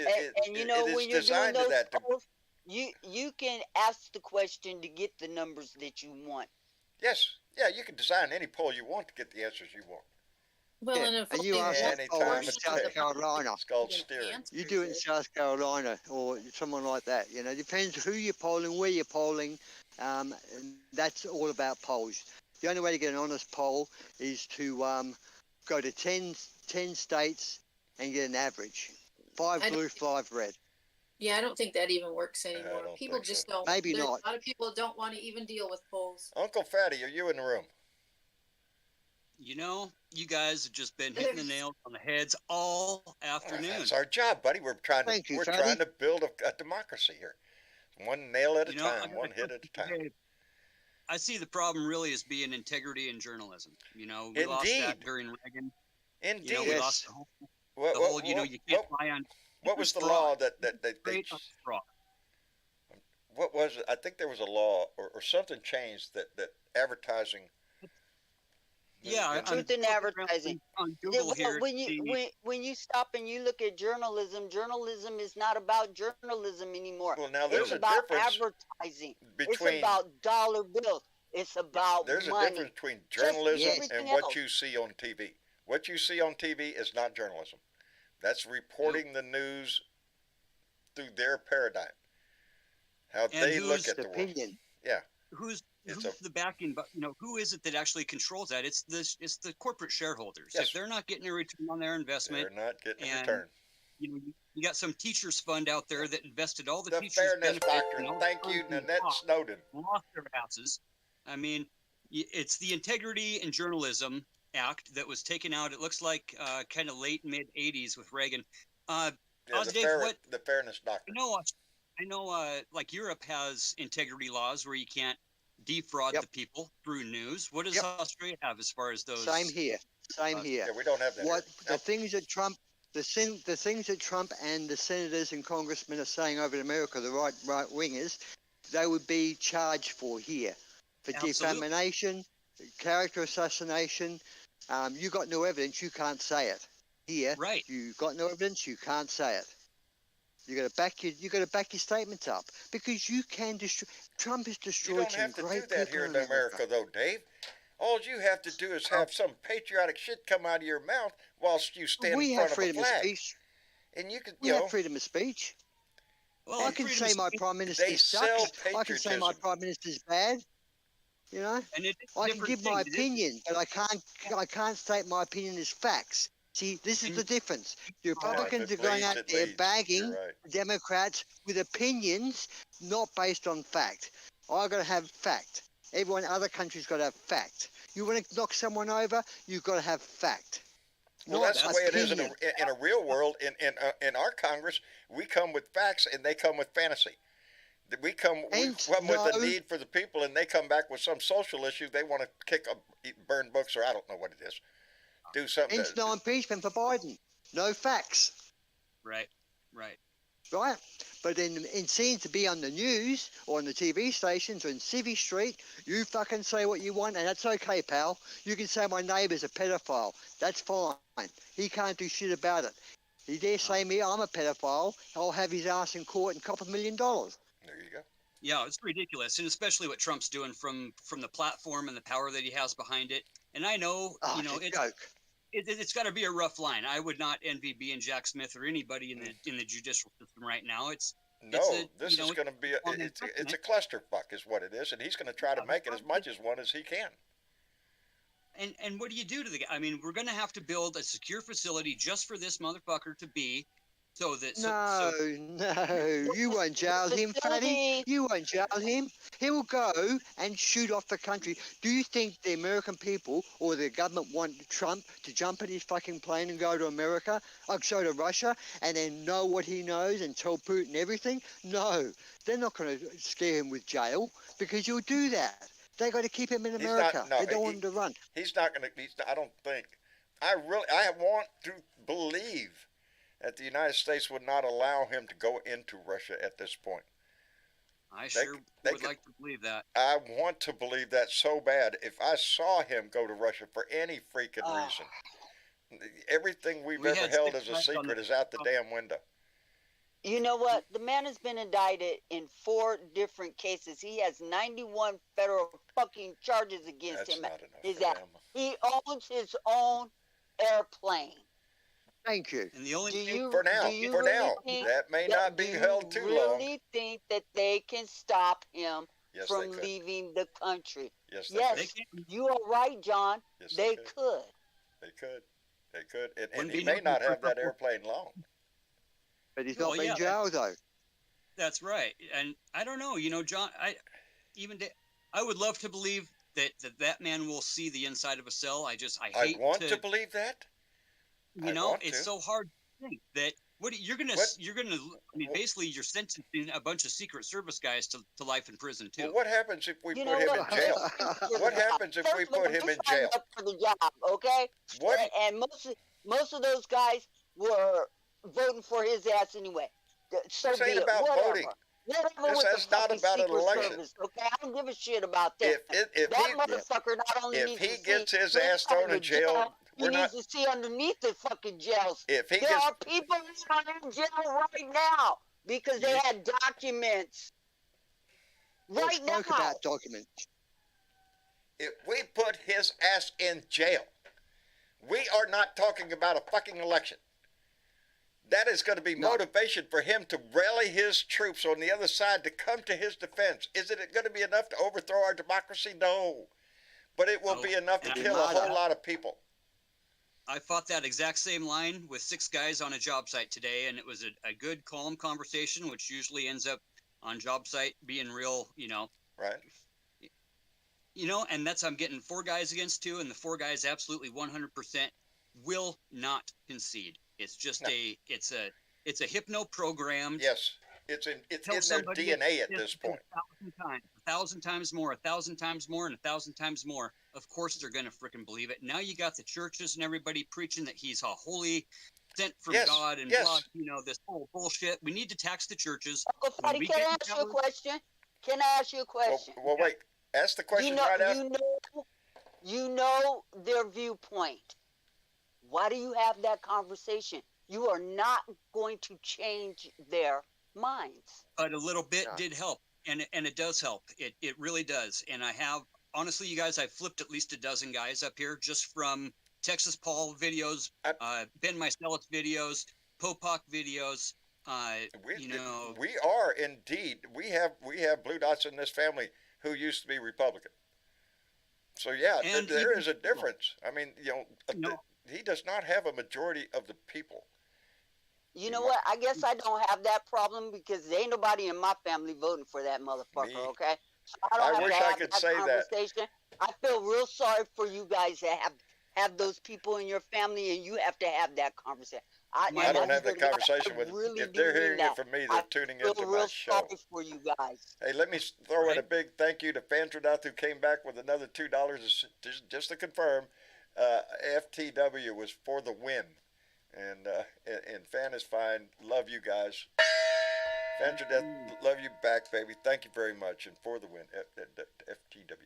You know, is when you're doing designed to those that. polls, you can ask the question to get the numbers that you want. Yes, yeah, you can design any poll you want to get the answers you want. Well, Yeah, and if and you they ask want that Anytime poll of in day. South Carolina. It's called an steering. answer, You do it in South Carolina or someone like that. You know, depends who you're polling, where you're polling. And that's all about polls. The only way to get an honest poll is to go to 10 states and get an average. 5 I don't- blue, 5 red. Yeah, I don't think that even works anymore. don't People think so. just don't. Maybe there's not. A lot of people don't want to even deal with polls. Uncle Fatty, are you in the room? You know, you guys have just been hitting the nails on the heads all afternoon. That's our job, buddy. We're trying Thank to you, we're Fatty. trying to build a democracy here. One nail at a You know, I time, got one a hit at a question for time. Dave. I see the problem really as being integrity in journalism. You know, we lost Indeed. that during Reagan. Indeed. You know, we Yes. lost the whole, What, you know, you can't rely on what was the fraud. law that they straight up fraud. what was it? I think there was a law or something changed that advertising. Yeah, I'm Truth in looking around advertising. on Yeah, Google well, here. when to see- you stop and you look at journalism is not about journalism anymore. Well, now there's It's a about difference advertising. It's between about dollar bills. It's about there's a money. difference between journalism everything and what else. you see on TV. What you see on TV is not journalism. That's reporting the news through their paradigm. How And they look whose at the world. Opinion. who's It's the backing? But you know, who is it that actually controls that? It's the corporate shareholders. Yes. If they're not getting a return on their investment, They're not getting a and return. you know, you got some teachers fund out there that invested all the, The teachers' fairness benefits and doctrine. all Thank the you, funds in the Nanette pot, Snowden. lost their asses. I mean, it's the Integrity and Journalism Act that was taken out. It looks like kind of late mid '80s with Reagan. Yeah, Dave, the fairness doctrine. I know, like Europe has integrity laws where you can't defraud Yep. the people through news. What does Yep. Australia have as far as those? Same here. Same uh, here. Yeah, we don't have that. What here. the things that Trump, the things that Trump and the senators and congressmen are saying over in America, the right wingers, they would be charged for here for Absolutely. defamation, character assassination, You got no evidence, you can't say it. Here, Right. you got no evidence, you can't say it. You got to back your statements up because you can destroy. Trump has You destroyed don't some have to do great that people here in in America, though, Dave. All you have to do is have some patriotic shit come out of your mouth whilst you stand We in have front of a freedom of flag. speech. And you can, We have freedom of speech. Well, I and can freedom say of my speech, prime they minister sell sucks. I can say my patriotism. prime minister's bad. You know, and it's I can different give my things. opinion, but I can't state my opinion as facts. See, this is And the difference. The Well, if Republicans it are going bleeds, out it there leads. bagging You're right. the Democrats with opinions not based on fact. I got to have fact. Everyone, other countries got to have fact. You want to knock someone over, you've got to have fact. Well, Not that's the way it is opinion. in a real world. In our Congress, we come with facts and they come with fantasy. We come with no, the need for the people, and they come back with some social issue. They want to burn books, or I don't know what it is. Do something. hence no impeachment for Biden. No facts. right. Right? But in seeing to be on the news or on the TV stations or in Civvy Street, you fucking say what you want, and that's okay, pal. You can say my neighbour's a pedophile. That's fine. He can't do shit about it. He dare say me I'm a pedophile, I'll have his ass in court and cop $1 million. There you go. Yeah, it's ridiculous, and especially what Trump's doing from the platform and the power that he has behind it. And I know, Oh, it's a joke. it's got to be a rough line. I would not envy being Jack Smith or anybody in the judicial system right now. This is going to be it's a clusterfuck, is what it is, and he's going to try to make it as much as one as he can. And what do you do to the guy? I mean, we're going to have to build a secure facility just for this motherfucker to be, so that No, you won't jail him, fatty. You won't jail him. He'll go and shoot off the country. Do you think the American people or the government want Trump to jump in his fucking plane and go to America, or go to Russia, and then know what he knows and tell Putin everything? No, they're not going to scare him with jail because you'll do that. They got to keep him in America. They don't want him to run. He's not going to. I don't think. I want to believe that the United States would not allow him to go into Russia at this point. I sure would like to believe that. I want to believe that so bad. If I saw him go to Russia for any freaking reason, everything we've ever held as a secret is out the damn window. You know what? The man has been indicted in 4 different cases. He has 91 federal fucking charges against him. That's not enough for him. He owns his own airplane. Thank you. And the only For now, that may not be held too long. Do you really think that they can stop him from they could. leaving the country? Yes, you are right, John. Yes, they could. They could. And he may not have that airplane long. But he's not been jailed, though. That's right. And I don't know, John, I would love to believe that man will see the inside of a cell. I want to believe that. It's so hard to think that basically you're sentencing a bunch of Secret Service guys to life in prison too. Well, what happens if we put him in jail? What happens if we put him in jail? Up for the job, okay? And most of those guys were voting for his ass anyway. So this ain't about voting. That's not about an election. Service, okay, I don't give a shit about that. If that motherfucker not only needs he to gets see his ass thrown in jail, he needs to see underneath the fucking jails. There are people in jail right now because they had documents. Right now. Spoke about documents. If we put his ass in jail, we are not talking about a fucking election. That is going to be motivation for him to rally his troops on the other side to come to his defense. Is it going to be enough to overthrow our democracy? No. But it will be enough to kill a whole lot of people. I fought that exact same line with 6 guys on a job site today, and it was a good, calm conversation, which usually ends up on job site being real, Right. And I'm getting 4 guys against 2, and the 4 guys absolutely 100% will not concede. It's just it's a hypno programmed. Yes, it's in their DNA at this point. 1,000 times more, 1,000 times more, and 1,000 times more. Of course, they're gonna freaking believe it. Now you got the churches and everybody preaching that he's a holy sent from God and blah, this whole bullshit. We need to tax the churches. Uncle Fatty, can I ask you a question? Well, wait. Ask the question right after. You know their viewpoint. Why do you have that conversation? You are not going to change their minds. But a little bit No. did help, and it does help. It really does. And I have, honestly, you guys, I've flipped at least a dozen guys up here just from Texas Paul videos, Ben Mycelis videos, Popak videos. We are indeed. We have blue dots in this family who used to be Republican. So yeah, And there even- is a difference. I mean, he does not have a majority of the people. You know what? I guess I don't have that problem because there ain't nobody in my family voting for that motherfucker, Me? okay? So I don't I have wish to I have could that say that. conversation. I feel real sorry for you guys that have those people in your family and you have to have that conversation. I don't have that really- conversation with. really If do they're mean hearing that. it from me, I they're tuning feel into my real show. sorry for you guys. Hey, let me throw in Right. a big thank you to Fantraduth who came back with another $2 just to confirm. FTW was for the win, and Fan is fine. Love you guys. Fantraduth, love you back, baby. Thank you very much, and for the win, FTW.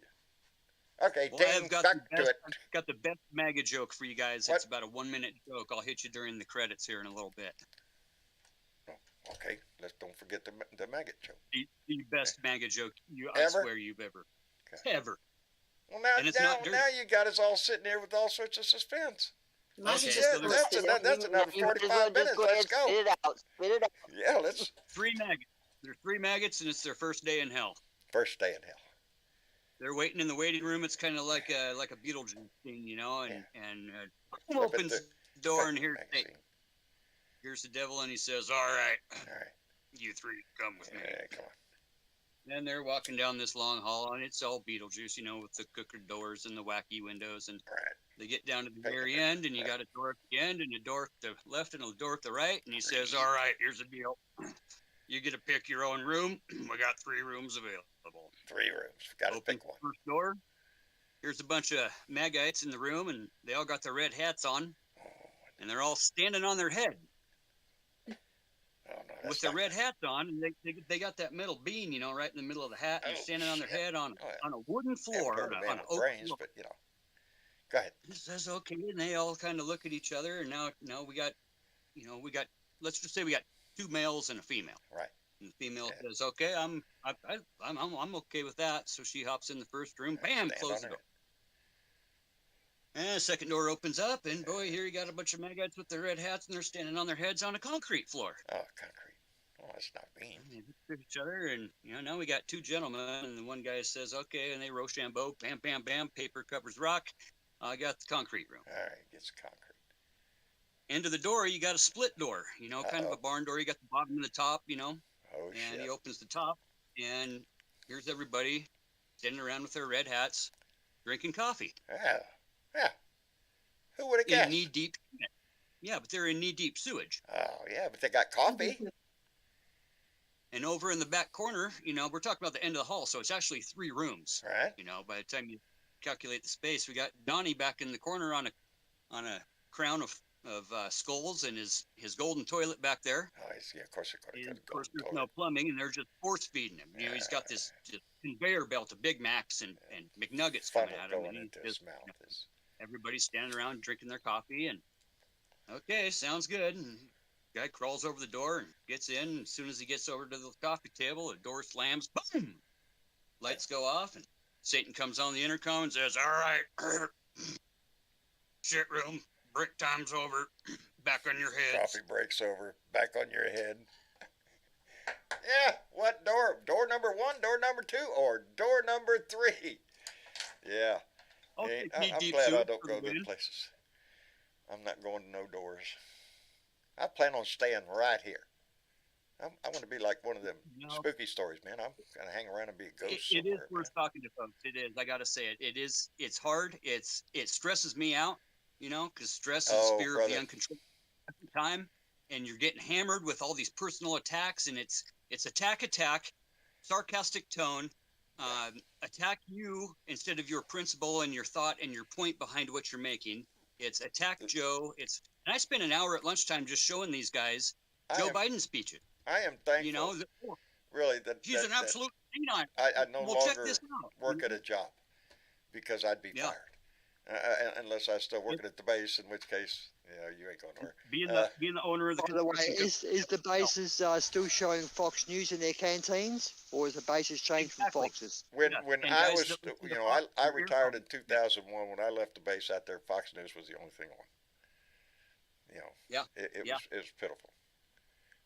Okay, Well, Dane, I've got back the to best, it. I've got the best MAGA joke for you guys. What? It's about a 1-minute joke. I'll hit you during the credits here in a little bit. Okay, don't forget the maggot joke. The best MAGA joke I Ever? swear you've ever. Okay. Ever. Well, now, And it's not dirty. now you got us all sitting here with all sorts of suspense. My Okay, sister- so there's- That's another You might as 45 well just minutes. go ahead Let's and go. Spit it out. Spit it out. Yeah, let's. 3 maggots. There's 3 maggots, and it's their first day in hell. First day in hell. They're waiting in the waiting room. It's kind of like a Beetlejuice scene, you know. And Flip it opens to the door, and here's magazine. here's the devil, and he says, "All right, All right. you 3 come with me." Yeah, come on. And they're walking down this long hall, and it's all Beetlejuice, you know, with the cooker doors and the wacky windows. And All right. they get down to the very end, and you got a door at the end, and a door at the left, and a door at the right. And he says, "All right, here's the deal. You get to pick your own room. We got 3 rooms available. 3 rooms. Got to Open pick one. the first door. Here's a bunch of Magites in the room, and they all got their red hats on, and they're all standing on their head Oh, no, that's with their not red good. hats on, and they got that middle bean, you know, right in the middle of the hat, and they're Oh, standing on their shit. head on Oh, yeah. a wooden floor, Haven't heard on of an man oak with brains, floor. but go ahead. He says, "Okay," and they all kind of look at each other, and now we got, let's just say we got 2 males and a female. Right. And the female Yeah. says, "Okay, I'm okay with that." So she hops in the first room, bam, Stand close on the it. door. And the second door opens up, and boy, here you got a bunch of Magites with their red hats, and they're standing on their heads on a concrete floor. Oh, concrete. Oh, that's not mean. And they look at each other, and now we got 2 gentlemen, and the one guy says, "Okay," and they Rochambeau, bam, bam, bam, paper covers rock. I got the concrete room. All right, gets concrete. End of the door, you got a split door, kind of Uh-oh. a barn door. You got the bottom and the top, Oh, and shit. he opens the top, and here's everybody standing around with their red hats, drinking coffee Yeah. Yeah. Who would have in guessed? knee-deep. Yeah, but they're in knee-deep sewage. Oh, yeah, but they got coffee. And over in the back corner, we're talking about the end of the hall, so it's actually 3 rooms. Right? By the time you calculate the space, we got Donnie back in the corner on a crown of skulls and his golden toilet back there. Oh, of course. And of course, there's no plumbing, and they're just force feeding him. He's got this conveyor belt of Big Macs and McNuggets coming funnel at him. going And into his mouth. everybody's standing around drinking their coffee, and okay, sounds good. And guy crawls over the door and gets in. And as soon as he gets over to the coffee table, the door slams. Boom! Lights go off, and Satan comes on the intercom and says, "All right, shit room, break time's over. Back on your heads." Coffee breaks over. Back on your head. Yeah, what door? Door number 1, door number 2, or door number 3? Yeah. Okay, I'm knee-deep glad I soup don't for go the to win. places. I'm not going to no doors. I plan on staying right here. I want to be like one of them spooky stories, man. I'm going to hang around and be a ghost It is somewhere. worth talking to folks. It is. I got to say it. It's hard. It stresses me out, because stress is Oh, fear of brother. the uncontrollable time, and you're getting hammered with all these personal attacks, and it's attack, sarcastic tone, attack you instead of your principle and your thought and your point behind what you're making. It's attack Joe. And I spent an hour at lunchtime just showing these guys Joe Biden speeches. I am thankful, really, that he's an absolute senile. I no Well, check longer this out. work at a job because I'd be Yeah. fired. unless I still working at the base, in which case, you ain't going nowhere. Being the owner of the By the way, construction is the bases still showing Fox News in their canteens, or is the bases changed from Exactly. Fox's? When And I guys was, that listen to Fox I hear retired from- in 2001. When I left the base out there, Fox News was the only thing on. Yeah. It Yeah. was pitiful.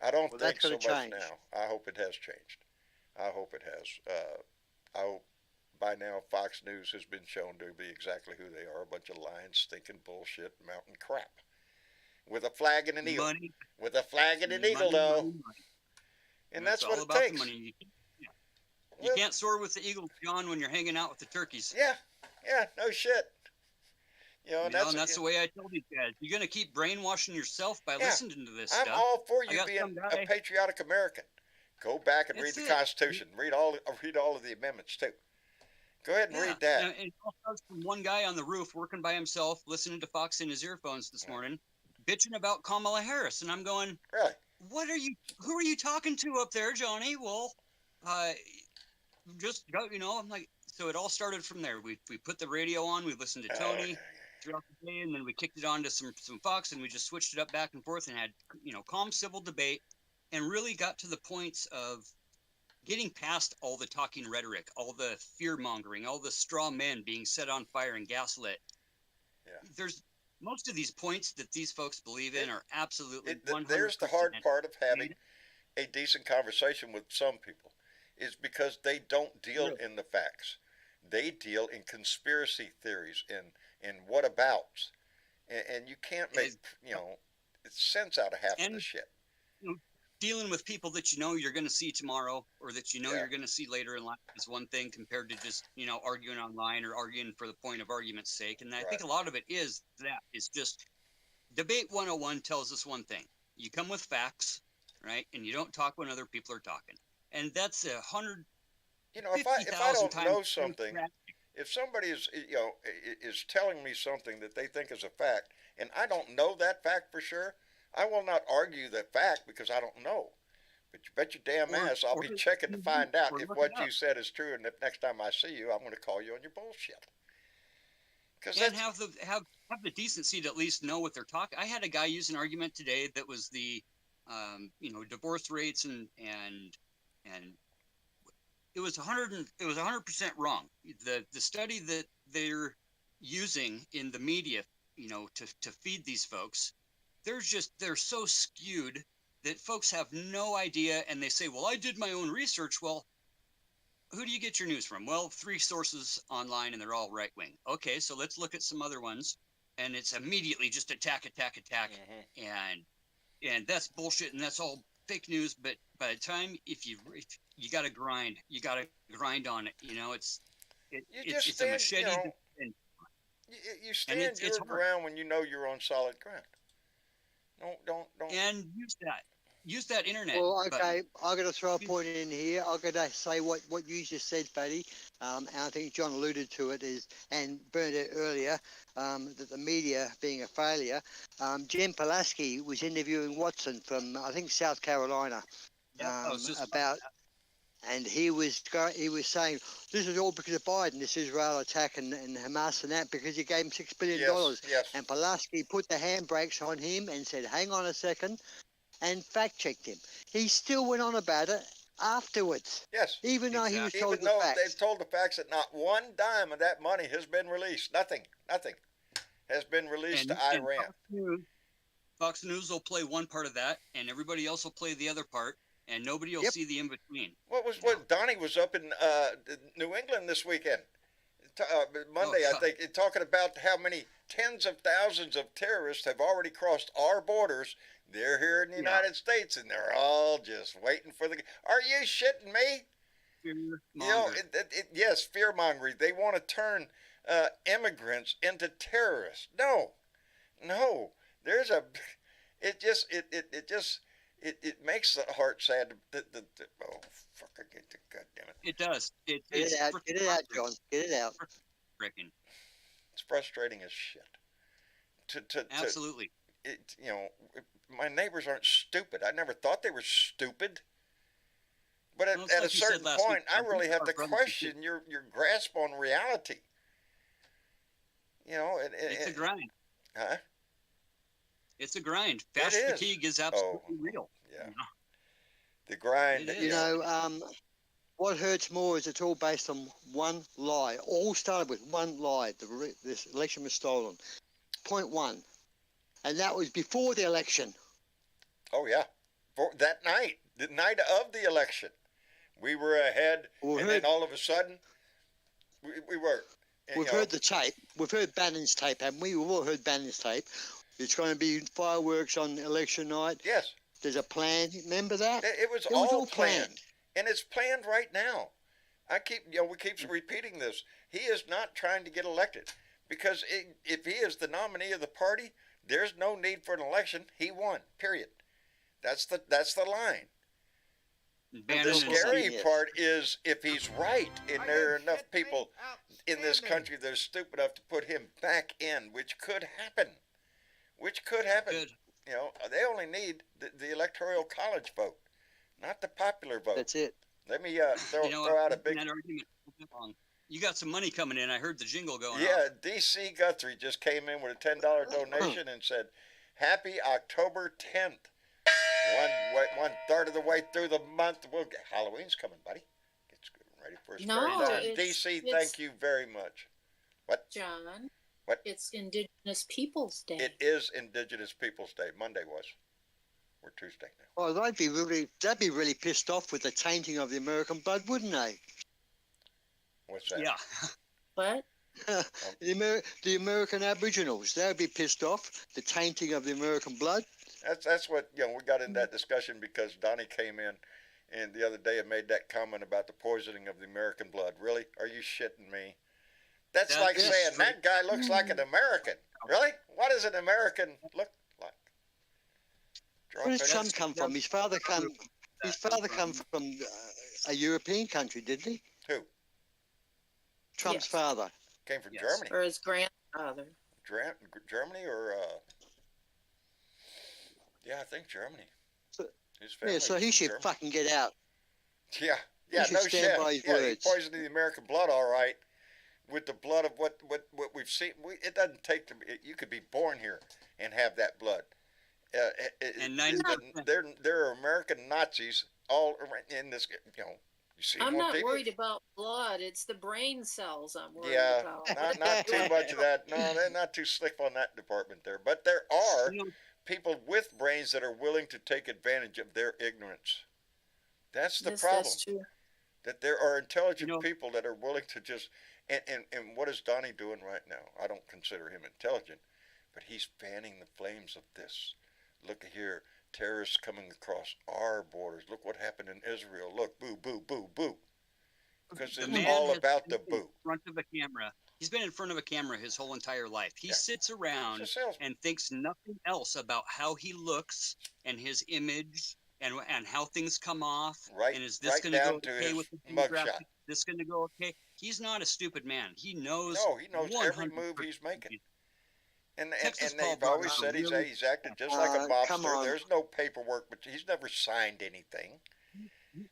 I don't Well, think that's so gonna much change. now. I hope it has changed. I hope it has. I hope by now Fox News has been shown to be exactly who they are, a bunch of lying, stinking bullshit, mountain crap. With a flag and an eagle. money, With a flag and an eagle, money, though. money. And It's that's all what it about takes. the money. You Well, can't soar with the eagles, John, when you're hanging out with the turkeys. Yeah, no shit. And that's the way I tell these guys. You're gonna keep brainwashing yourself by Yeah, listening to this I'm stuff. all for I you got being some guy- a patriotic American. Go back and read That's the it. Constitution. Read all of the amendments too. Go ahead and read that. And it all starts from one guy on the roof working by himself, listening to Fox in his earphones this morning, bitching about Kamala Harris, and I'm going, Really? who are you talking to up there, Johnny? Well, just go, I'm like, so it all started from there. We put the radio on, we listened to Tony throughout the day, and then we kicked it on to some Fox, and we just switched it up back and forth and had, calm civil debate, and really got to the points of getting past all the talking rhetoric, all the fear mongering, all the straw men being set on fire and gaslit. Yeah. There's most of these points that these folks believe in are absolutely 100%. There's the hard part of having a decent conversation with some people, is because they don't deal in the facts. They deal in conspiracy theories and whatabouts, and you can't make sense out of half of the shit. Dealing with people that you're going to see tomorrow, or that you're going to see later in life, is one thing compared to just arguing online or arguing for the point of argument's sake. And I think a lot of it is that it's just debate 101 tells us one thing: you come with facts, right, and you don't talk when other people are talking. And that's 100. If I don't know something, if somebody is telling me something that they think is a fact, and I don't know that fact for sure, I will not argue that fact because I don't know. But you bet your damn ass I'll be checking to find out if what you said is true, and if next time I see you, I'm going to call you on your bullshit. And have the decency to at least know what they're talking. I had a guy use an argument today that was the, divorce rates and it was 100% wrong. The study that they're using in the media, to feed these folks, they're so skewed that folks have no idea, and they say, well, I did my own research. Well, who do you get your news from? Well, 3 sources online, and they're all right wing. Okay, so let's look at some other ones, and it's immediately just attack, and that's bullshit, and that's all fake news. But by the time, if you got to grind, on it. It's a machete. You stand your ground when you know you're on solid ground. Don't. And use that internet. Well, okay, I'm going to throw a point in here. I'm going to say what you just said, Fatty. And I think John alluded to it, and Bernadette earlier, that the media being a failure. Jen Pulaski was interviewing Watson from, I think, South Carolina, and he was saying this is all because of Biden, this Israel attack and Hamas and that, because he gave him $6 billion. Yes. And Pulaski put the handbrakes on him and said, hang on a second, and fact-checked him. He still went on about it afterwards. Yes. Even though he was told Even the though facts. they've told the facts that not one dime of that money has been released. Nothing has been released to Iran. Fox News will play one part of that, and everybody else will play the other part, and nobody will see the in-between. What Donnie was up in New England this weekend, Monday, I think, talking about how many tens of thousands of terrorists have already crossed our borders. They're here in the United States, and they're all just waiting for the... Are you shitting me? Yes, fear-mongering. They want to turn immigrants into terrorists. No. There's a... It makes the heart sad. Oh, fuck! God damn it! It does. Get it out, John. Get it out. Freaking. It's frustrating as shit. Absolutely. My neighbors aren't stupid. I never thought they were stupid. But at a certain point, I really have to question your grasp on reality. You know, It's a grind. Huh? It's a grind. Fast fatigue is absolutely real. Yeah. You know? The grind. It is. You know, what hurts more is it's all based on one lie. All started with one lie. This election was stolen. Point one. And that was before the election. Oh, yeah. For that night, the night of the election, we were ahead, and then all of a sudden, we were. We've heard the tape. We've heard Bannon's tape, haven't we? We've all heard Bannon's tape. It's going to be fireworks on election night. Yes. There's a plan. Remember that? It was all planned. And it's planned right now. We keep repeating this. He is not trying to get elected because if he is the nominee of the party, there's no need for an election. He won. Period. That's the line. The scary part is if he's right, and there are enough people in this country that are stupid enough to put him back in, which could happen. Good. You know, they only need the electoral college vote, not the popular vote. That's it. Let me throw out a big. That argument. You got some money coming in. I heard the jingle going. Yeah, D.C. Guthrie just came in with a $10 donation and said, "Happy October 10th. One third of the way through the month. Halloween's coming, buddy. Get ready for a story time. D.C. Thank you very much. What, John? What? It's Indigenous Peoples Day. It is Indigenous Peoples Day. Monday was. We're Tuesday now. Oh, they'd be really pissed off with the tainting of the American blood, wouldn't they? What's that? Yeah. What? The American Aboriginals, they'd be pissed off. The tainting of the American blood. That's what we got in that discussion because Donnie came in, and the other day and made that comment about the poisoning of the American blood. Really? Are you shitting me? That's like saying that guy looks like an American. Really? What does an American look like? Where does Trump come from? His father come from a European country, didn't he? Who? Trump's father. Came from Germany. Or his grandfather. Germany or yeah, I think Germany. So he should fucking get out. Yeah, no shit. He poisoned the American blood, all right. With the blood of what we've seen, it doesn't take you could be born here and have that blood. And there are American Nazis all in this. You see I'm not worried about blood. It's the brain cells I'm worried about. not too much of that. No, they're not too slick on that department there. But there are people with brains that are willing to take advantage of their ignorance. That's the problem. That's true. That there are intelligent people that are willing to just and what is Donnie doing right now? I don't consider him intelligent, but he's fanning the flames of this. Look here, terrorists coming across our borders. Look what happened in Israel. Look, boo, boo, boo, boo. Because it's all about the boo. Front of a camera. He's been in front of a camera his whole entire life. He sits around and thinks nothing else about how he looks and his image and how things come off. Right. And is this going to go okay with the demographic? This going to go okay? He's not a stupid man. He knows. No, he knows every move he's making. And they've always said he's acted just like a mobster. There's no paperwork, but he's never signed anything.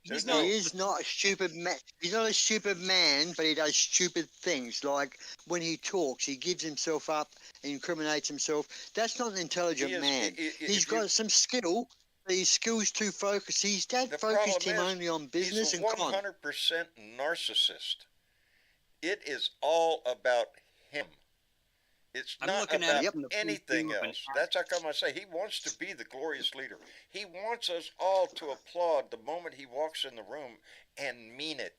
He is not a stupid man. He's not a stupid man, but he does stupid things. Like when he talks, he gives himself up and incriminates himself. That's not an intelligent man. He's got some skill, but his skill's too focused. His dad focused him only on business and con. He's a 100% narcissist. It is all about him. It's not about anything else. That's how come I say he wants to be the glorious leader. He wants us all to applaud the moment he walks in the room and mean it.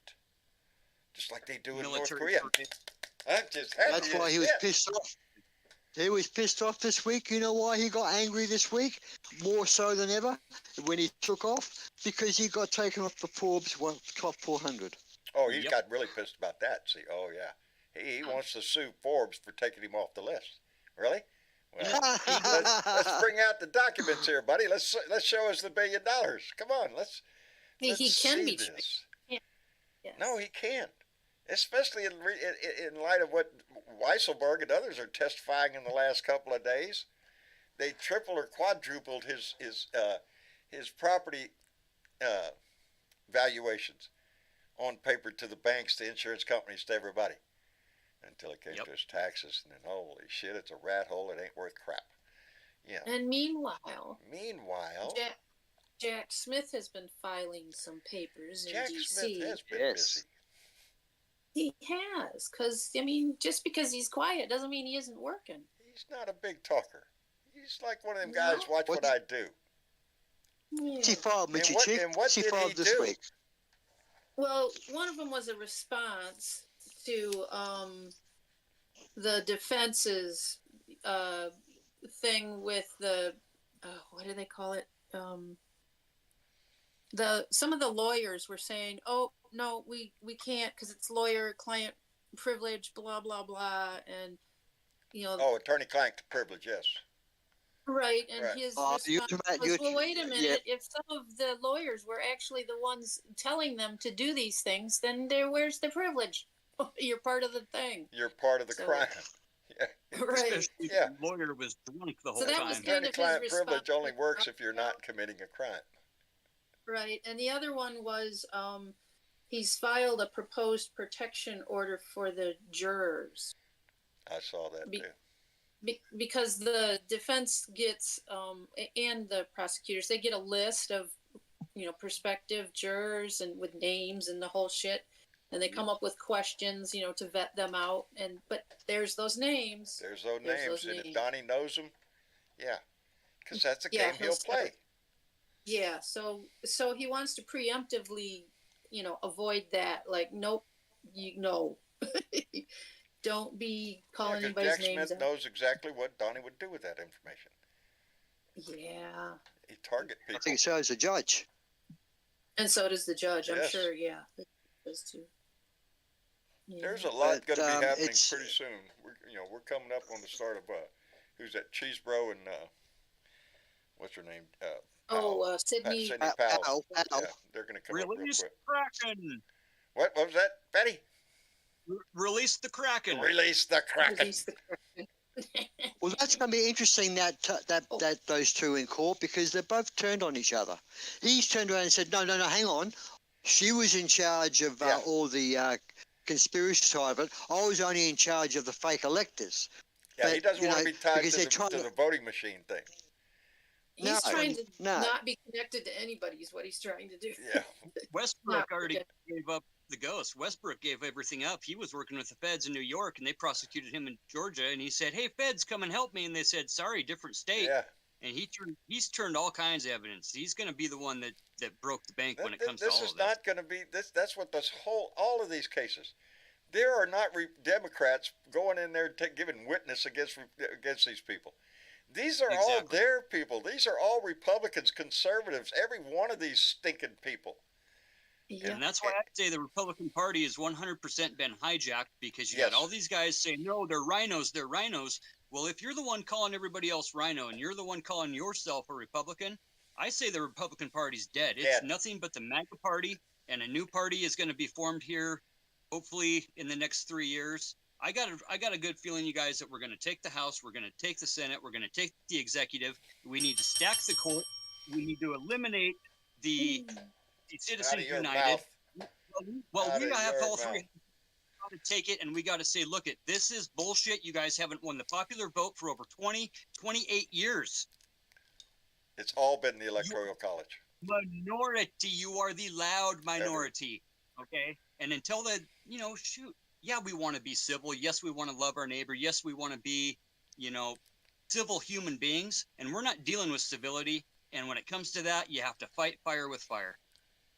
Just like they do in North Korea. That's why he was pissed off. He was pissed off this week. You know why he got angry this week? More so than ever when he took off? Because he got taken off the Forbes top 400. Oh, he's got really pissed about that. See, oh, yeah. He wants to sue Forbes for taking him off the list. Really? Well, let's bring out the documents here, buddy. Let's show us the $1 billion. Come on, let's he can be this. Yes. No, he can't. Especially in light of what Weisselberg and others are testifying in the last couple of days. They tripled or quadrupled his property valuations on paper to the banks, to insurance companies, to everybody. until it came Yep. to his taxes, and then holy shit, it's a rat hole. It ain't worth crap. Yeah. And meanwhile, Meanwhile, Jack Smith has been filing some papers in Jack D.C. Smith has been Yes. busy. He has, because, I mean, just because he's quiet doesn't mean he isn't working. He's not a big talker. He's like one of them guys, No. watch what I do. Yeah. She filed, And Mitchie what- Chief. and what She did he filed this do? week. Well, one of them was a response to the defense's thing with the what do they call it? Some of the lawyers were saying, "Oh no, we can't because it's lawyer-client privilege, blah blah blah," and Oh, attorney-client privilege, yes. right, and Right. his You- response was, "Well, wait a minute. yeah. If some of the lawyers were actually the ones telling them to do these things, then where's the privilege? You're part of the thing." You're part of the So- crime. Yeah. Right. Especially Yeah. if the lawyer was drunk the whole So that was time. kind of his Attorney-client privilege response. only works if you're not committing a crime. Right, and the other one was he's filed a proposed protection order for the jurors I saw that too. because the defense gets and the prosecutors, they get a list of prospective jurors and with names and the whole shit, and they come up with questions to vet them out, but there's those names. There's those There's names, those and if names. Donnie knows them, yeah, because that's a Yeah, game he'll play. Yeah, so he wants to preemptively, avoid that. Like, nope, don't be calling Yeah, because anybody's Jack names Smith out. knows exactly what Donnie would do with that information. Yeah, He target I people. think so is the judge. and so does the judge. I'm Yes. sure. Yeah, it does too. Yeah. There's a lot But, going to be happening it's- pretty soon. We're coming up on the start of who's that? Cheese Bro and what's her name? Sydney. Sydney Powell. Al. Yeah, they're going to come up real Release quick. Kraken. What was that, Betty? Release the Kraken. Release the Kraken. Release the Kraken. Well, that's going to be interesting that those two in court, because they're both turned on each other. He's turned around and said, no, hang on. She was in charge of Yeah. all the conspiracy side of it. I was only in charge of the fake electors. Yeah, he But, doesn't you want to know, be tied because to they're trying the to- voting machine thing. He's No, trying to no. not be connected to anybody. Is what he's trying to do. Yeah. Westbrook No, already okay. gave up the ghost. Westbrook gave everything up. He was working with the feds in New York, and they prosecuted him in Georgia. And he said, "Hey, feds, come and help me." And they said, "Sorry, different state." Yeah. And he's turned all kinds of evidence. He's going to be the one that broke the bank when it comes to This all is of this. not going to be this. That's what all of these cases. There are not Democrats going in there giving witness against these people. These are all Exactly. their people. These are all Republicans, conservatives. Every one of these stinking people. Yeah. And that's why I say the Republican Party has 100% been hijacked, because you Yes. got all these guys saying, "No, they're rhinos, they're rhinos." Well, if you're the one calling everybody else rhino and you're the one calling yourself a Republican, I say the Republican Party's dead. It's Dead. nothing but the MAGA Party, and a new party is going to be formed here, hopefully in the next 3 years. I got a good feeling, you guys, that we're going to take the House, we're going to take the Senate, we're going to take the executive. We need to stack the court. We need to eliminate the Out Citizens of your United. mouth. Well, Out we of gotta have your all three. mouth. We gotta take it, and we got to say, look, this is bullshit. You guys haven't won the popular vote for over 28 years. It's all been the Electoral College. Minority. You are the loud minority. Okay? And until the, shoot. Yeah, we want to be civil. Yes, we want to love our neighbor. Yes, we want to be, civil human beings. And we're not dealing with civility. And when it comes to that, you have to fight fire with fire.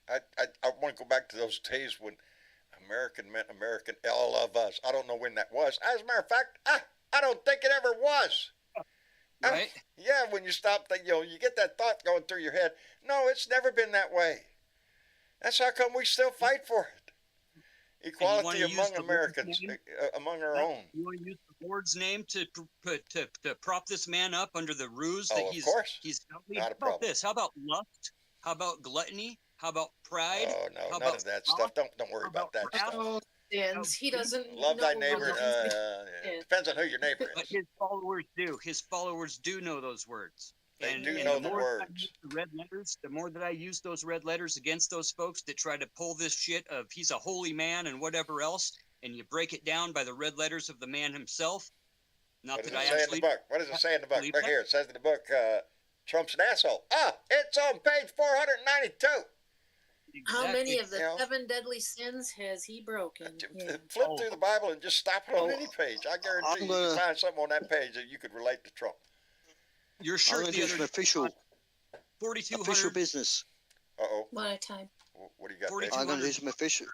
I want to go back to those days when American meant American, all of us. I don't know when that was. As a matter of fact, I don't think it ever was. Right? Yeah, when you stop, you get that thought going through your head. No, it's never been that way. That's how come we still fight for it. Equality use among the Americans, Lord's among our own. You want to use the Lord's name to prop this man up under the ruse Oh, that of he's course. How Not a about problem. this? How about lust? How about gluttony? How about pride? Oh no, How none about of that sloth? stuff. Don't worry How about that about stuff. Oh, sins. He doesn't Love thy know neighbor. what Yeah. Yeah. Depends on who your neighbor But is. his followers do. His followers do know those words. They do know the more that I words. use the red letters, the more that I use those red letters against those folks that try to pull this shit of he's a holy man and whatever else, and you break it down by the red letters of the man himself. Not What does that I it say in actually the book? What does it say in the book? believe Look that. here. It says in the book, Trump's an asshole. It's on page 492. How many of the You know, 7 deadly sins has he broken? Yeah. Flip through the Bible and just stop it on Oh, any page. I guarantee I'm you gonna- can find something on that page that you could relate to Trump. Your I'm shirt going to the do other some official 4,200. business. Uh-oh. One at a time. What do you got, 42. Dave? I'm going to do some official.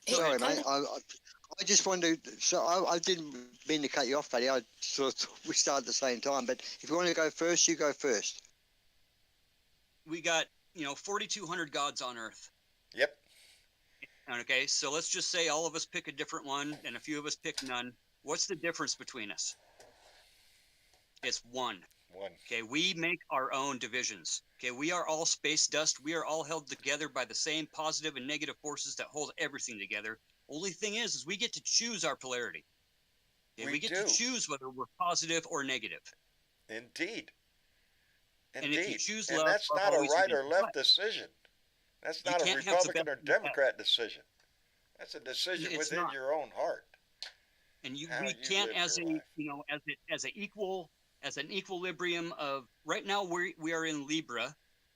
Hey, Sorry, kind mate. of- I just wanted to. So I didn't mean to cut you off, buddy. I sort of thought we started at the same time. But if you want to go first, you go first. We got 4,200 gods on Earth. Yep. Okay, so let's just say all of us pick a different one, and a few of us pick none. What's the difference between us? It's one. One. Okay, we make our own divisions. Okay, we are all space dust. We are all held together by the same positive and negative forces that hold everything together. Only thing is we get to choose our polarity. Okay, we get to choose whether we're positive or negative. Indeed. And if you choose and love, that's love not a always right wins. or left decision. That's You not a can't have the Republican or best of the best. Democrat decision. That's a decision It's within not. your own heart. And How we you can't, live as your life. as an equilibrium of right now we are in Libra,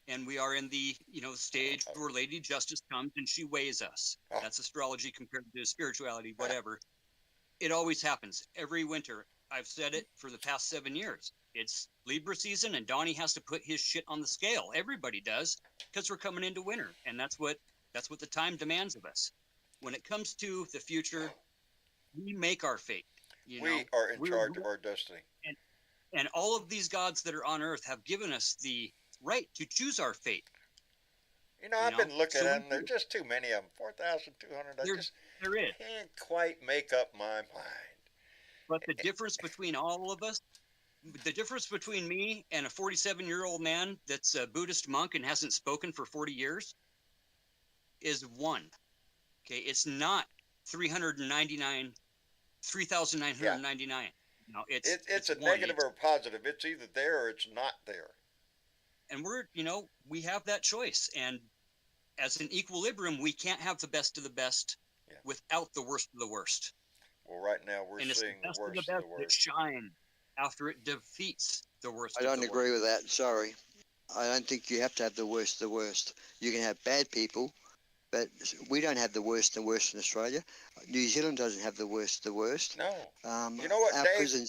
and we are in the stage where Lady Justice comes and she weighs us. Oh. That's astrology compared to spirituality, whatever. It always happens every winter. I've said it for the past 7 years. It's Libra season, and Donnie has to put his shit on the scale. Everybody does, because we're coming into winter, and that's what the time demands of us. When it comes to the future, we make our fate. We are in charge of our destiny. And all of these gods that are on Earth have given us the right to choose our fate. I've been looking so at them. There's just too many of them. 4,200. I just there is. can't quite make up my mind. But the difference between all of us, the difference between me and a 47-year-old man that's a Buddhist monk and hasn't spoken for 40 years is one. Okay, it's not 3,999. No, it's a one. negative or a positive. It's either there or it's not there. And we have that choice. And as an equilibrium, we can't have the best of the best without the worst of the worst. Well, right now we're seeing the worst of the that worst. shine after it defeats the worst. I don't agree with that. Sorry. I don't think you have to have the worst of the worst. You can have bad people, but we don't have the worst of the worst in Australia. New Zealand doesn't have the worst of the worst. No. You know what, our Dave?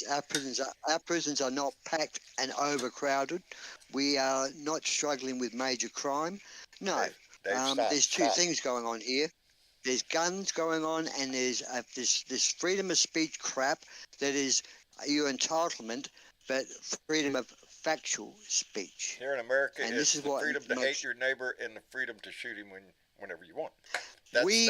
Our prisons are not packed and overcrowded. We are not struggling with major crime. No. Dave, there's two things going on here. There's guns going on, and there's this freedom of speech crap that is your entitlement, but freedom of factual speech. Here in America, and it's the freedom to hate your neighbor and the freedom to shoot him whenever you want. We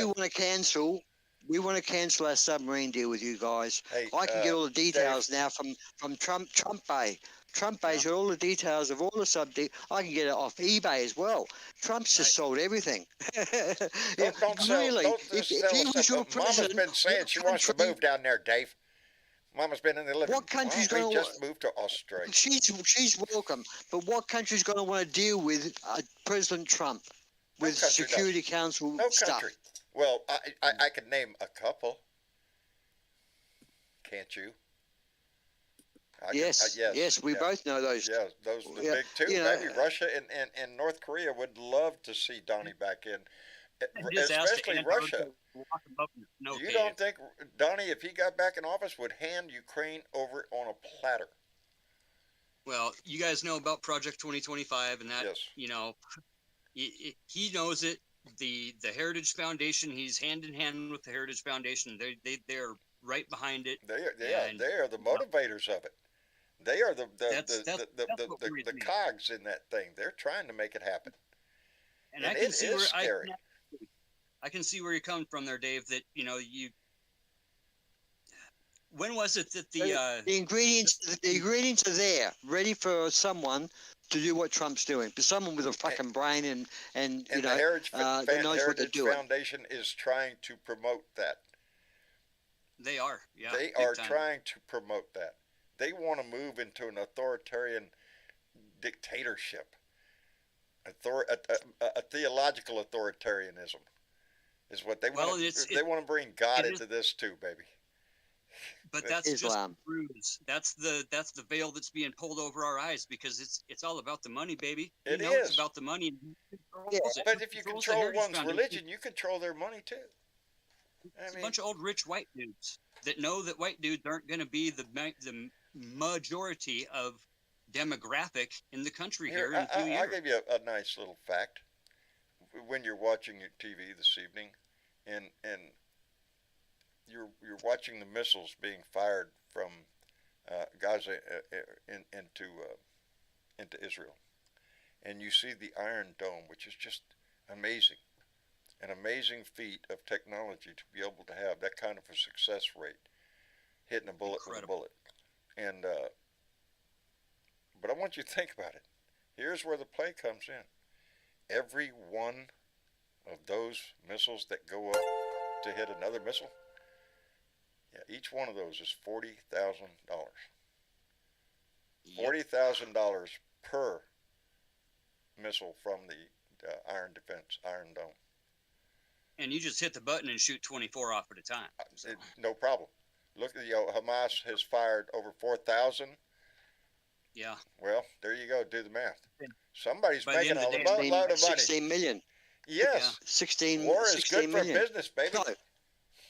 want to cancel. We want to cancel our submarine deal with you guys. Hey, I can get all the details now from Trump Bay. Trump Bay's got all the details of all the I can get it off eBay as well. Trump's just sold everything. Don't sell. Really, If he was your president, Mama's been saying she wants to move down there, Dave. Mama's been in the living room. What country's going to just move to Australia? She's welcome, but what country's going to want to deal with President Trump with Security Council stuff? Country. Well, I can name a couple. Can't you? Yes, we both know those. Yeah, those are the big two. Maybe Russia and North Korea would love to see Donnie back in, especially Russia. You don't think Donnie, if he got back in office, would hand Ukraine over on a platter? Well, you guys know about Project 2025, and that he knows it. The Heritage Foundation, he's hand in hand with the Heritage Foundation. They're right behind it. They are the motivators of it. They are the cogs in that thing. They're trying to make it happen. And I can see where scary. I can see where you're coming from there, Dave. That you. When was it that the ingredients are there, ready for someone to do what Trump's doing? But someone with a fucking brain and the Heritage Foundation is trying to promote that. They are, yeah. They are trying to promote that. They want to move into an authoritarian dictatorship, a theological authoritarianism. Is what they Well, want. it's They want to bring God into this too, baby. but that's Islam. just ruse. That's the veil that's being pulled over our eyes because it's all about the money, baby. It You know, it's is. about the money. And who Yeah. controls it? But Who if you controls the control Heritage one's Foundation? religion, you control their money too. It's a bunch of old rich white dudes that know that white dudes aren't going to be the majority of demographic in the country here in a few years. I'll give you a nice little fact. When you're watching your TV this evening, and you're watching the missiles being fired from Gaza into Israel, and you see the Iron Dome, which is just amazing, an amazing feat of technology to be able to have that kind of a success rate, hitting a bullet with a bullet. And but I want you to think about it. Here's where the play comes in. Every one of those missiles that go up to hit another missile, each one of those is $40,000. $40,000 per missile from the Iron Dome. And you just hit the button and shoot 24 off at a time. So. No problem. Look at Hamas has fired over 4,000. Yeah. Well, there you go. Do the math. Somebody's By making a load of money. 16 million. Yes. Yeah. 16. War is 16 good million. for business, baby. No.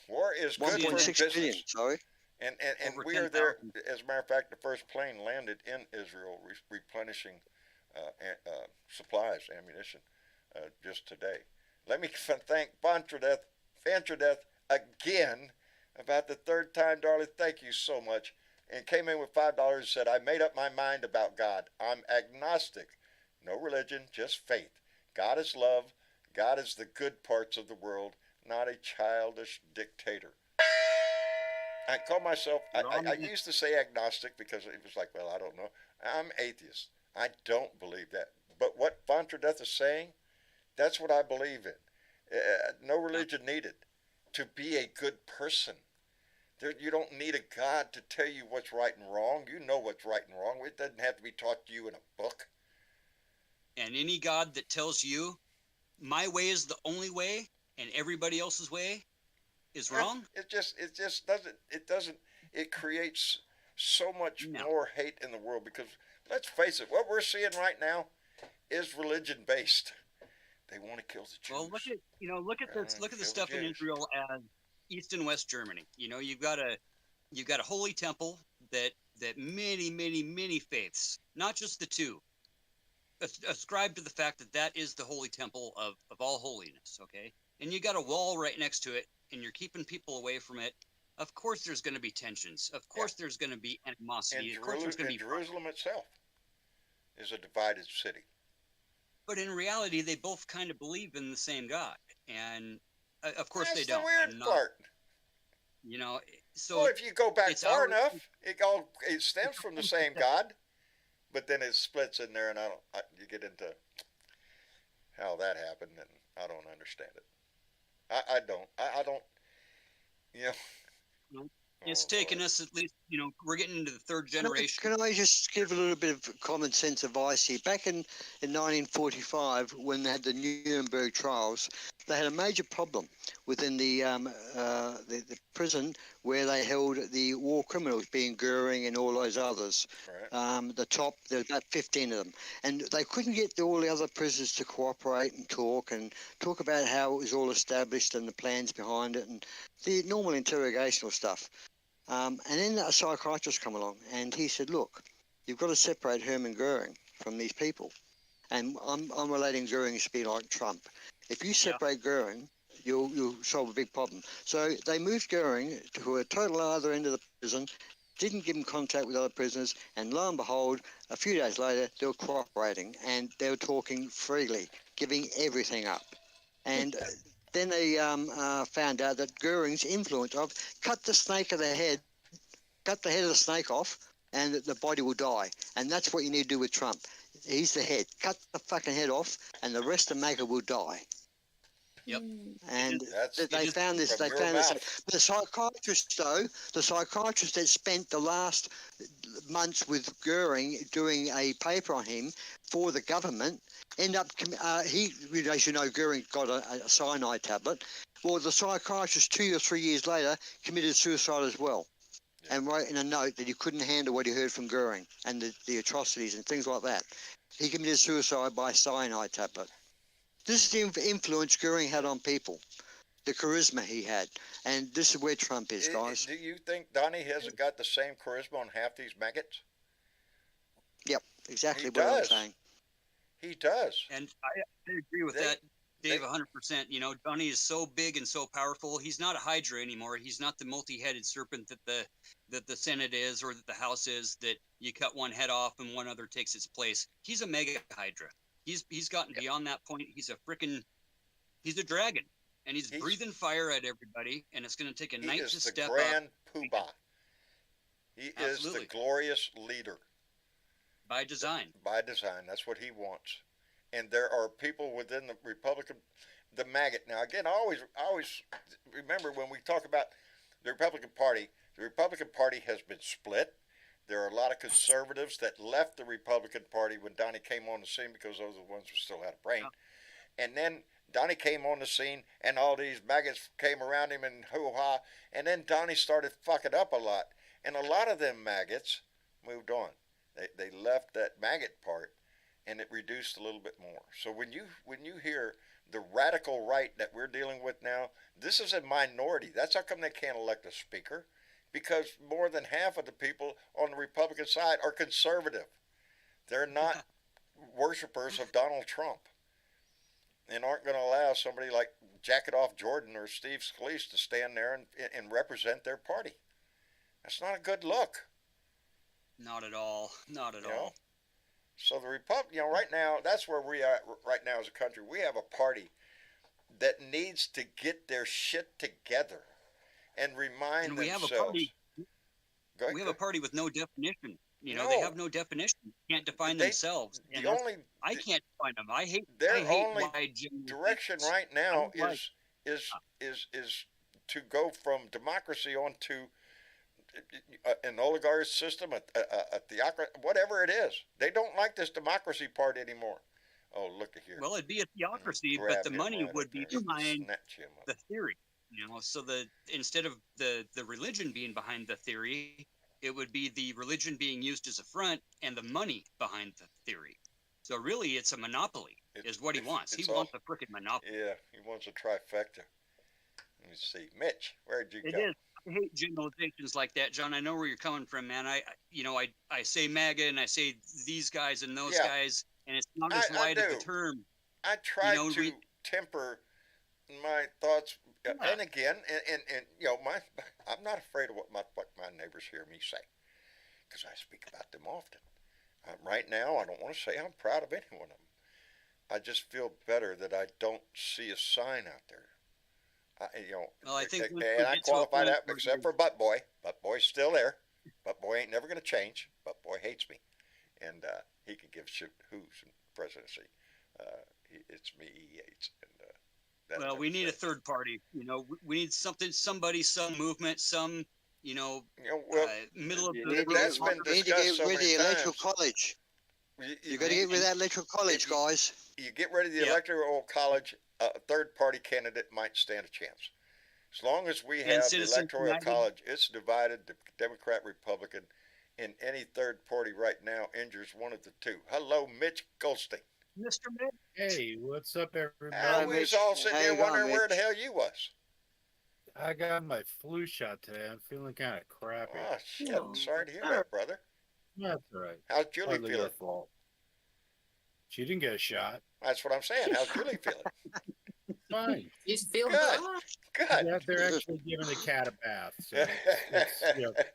War is good for 1.6 business. billion. Sorry. And Over we are there. 10,000. As a matter of fact, the first plane landed in Israel, replenishing supplies, ammunition, just today. Let me thank Fantradeath again, about the third time, darling. Thank you so much. And came in with $5 and said, I made up my mind about God. I'm agnostic. No religion, just faith. God is love. God is the good parts of the world, not a childish dictator. I call myself, I used to say agnostic because it was like, well, I don't know. I'm atheist. I don't believe that. But what Fantradeath is saying, that's what I believe in. No religion needed. To be a good person. You don't need a God to tell you what's right and wrong. You know what's right and wrong. It doesn't have to be taught to you in a book. And any God that tells you, my way is the only way, and everybody else's way is wrong. It just doesn't. It creates so much more hate in the world because let's face it, what we're seeing right now is religion based. They want to kill the Jews. Well, look at the stuff in Israel as East and West Germany. You know, you've got a holy temple that many faiths, not just the two, ascribe to the fact that is the holy temple of all holiness. Okay, and you got a wall right next to it, and you're keeping people away from it. Of course, there's going to be tensions. Of course, there's going to be animosity. And of course, there's going to be Jerusalem itself is a divided city. But in reality, they both kind of believe in the same God, and of course That's they don't. The weird part. You know, so well, if you go back far enough, it stems from the same God, but then it splits in there, and you get into how that happened, and I don't understand it. I don't. You know. It's taken us at least, we're getting into the third generation. Can I just give a little bit of common sense advice here? Back in 1945, when they had the Nuremberg trials, they had a major problem within the prison where they held the war criminals, being Goering and all those others. Right. There was about 15 of them. And they couldn't get all the other prisoners to cooperate and talk about how it was all established and the plans behind it and the normal interrogational stuff. And then a psychiatrist come along and he said, look, you've got to separate Hermann Goering from these people. And I'm relating Goering to be like Trump. If you separate Goering, you'll solve a big problem. So they moved Goering to a total other end of the prison, didn't give him contact with other prisoners, and lo and behold, a few days later, they were cooperating and they were talking freely, giving everything up. And then they found out that Goering's influence of cut the head of the snake off, and the body will die. And that's what you need to do with Trump. He's the head. Cut the fucking head off, and the rest of MAGA will die. Yep. And they found this. The psychiatrist that spent the last months with Goering doing a paper on him for the government, ended up. As you know, Goering got a cyanide tablet. Well, the psychiatrist 2 or 3 years later committed suicide as well, and wrote in a note that he couldn't handle what he heard from Goering and the atrocities and things like that. He committed suicide by cyanide tablet. This is the influence Goering had on people, the charisma he had, and this is where Trump is, guys. Do you think Donnie hasn't got the same charisma on half these maggots? Yep, exactly He what I'm does. saying. He does. And I agree with that, Dave, 100%. You know, Donnie is so big and so powerful. He's not a Hydra anymore. He's not the multi-headed serpent that the Senate is or that the House is, that you cut one head off and one other takes its place. He's a mega Hydra. He's gotten beyond that point. He's a dragon, and he's breathing fire at everybody, and it's going to take a night to step up. He is the grand poobah. He is the glorious leader. By design. By design. That's what he wants. And there are people within the Republican, the maggot. Now, again, I always remember when we talk about the Republican Party has been split. There are a lot of conservatives that left the Republican Party when Donnie came on the scene because those are the ones who still had a brain. And then Donnie came on the scene and all these maggots came around him and hoo-ha. And then Donnie started fucking up a lot. And a lot of them maggots moved on. They left that maggot part, and it reduced a little bit more. So when you hear the radical right that we're dealing with now, this is a minority. That's how come they can't elect a speaker, because more than half of the people on the Republican side are conservative. They're not worshipers of Donald Trump, and aren't going to allow somebody like Jacket Off Jordan or Steve Scalise to stand there and represent their party. That's not a good look. Not at all. Not at all. So the right now, that's where we are right now as a country. We have a party that needs to get their shit together and remind themselves. We have a party with no definition. You know, they have no definition. Can't define themselves. I can't define them. I hate their only direction right now is to go from democracy onto an oligarch system, a theocracy, whatever it is. They don't like this democracy part anymore. Oh, look at here. Well, it'd be a theocracy, but the money would be behind the theory. You know, so instead of the religion being behind the theory, it would be the religion being used as a front and the money behind the theory. So really, it's a monopoly, is what he wants. He wants a frickin' monopoly. Yeah, he wants a trifecta. Let me see. Mitch, where'd you go? I hate generalizations like that, John. I know where you're coming from, man. I say MAGA and I say these guys and those guys, and it's not as wide of the term. I try to temper my thoughts, and again, and I'm not afraid of what my neighbors hear me say, because I speak about them often. Right now, I don't want to say I'm proud of any one of them. I just feel better that I don't see a sign out there. I think, and I qualify that except for Butt Boy. Butt Boy's still there. Butt Boy ain't never going to change. Butt Boy hates me, and he can give shit who's in presidency. It's me he hates. And we need a third party. We need somebody, some movement, some middle of the road. That's been discussed so many times. The electoral college. You got to get rid of that electoral college, guys. You get rid of the electoral college. A third-party candidate might stand a chance. As long as we have the electoral college, it's divided, the Democrat, Republican, and any third party right now injures one of the two. Hello, Mitch Goldstein. Mr. Mitch. Hey, what's up, everybody? We was all sitting here wondering where the hell you was. I got my flu shot today. I'm feeling kind of crappy. Oh, shit. I'm sorry to hear that, brother. That's all right. How's Julie feeling? She didn't get a shot. That's what I'm saying. How's Julie feeling? Fine. She's feeling good. Yeah, they're actually giving the cat a bath. So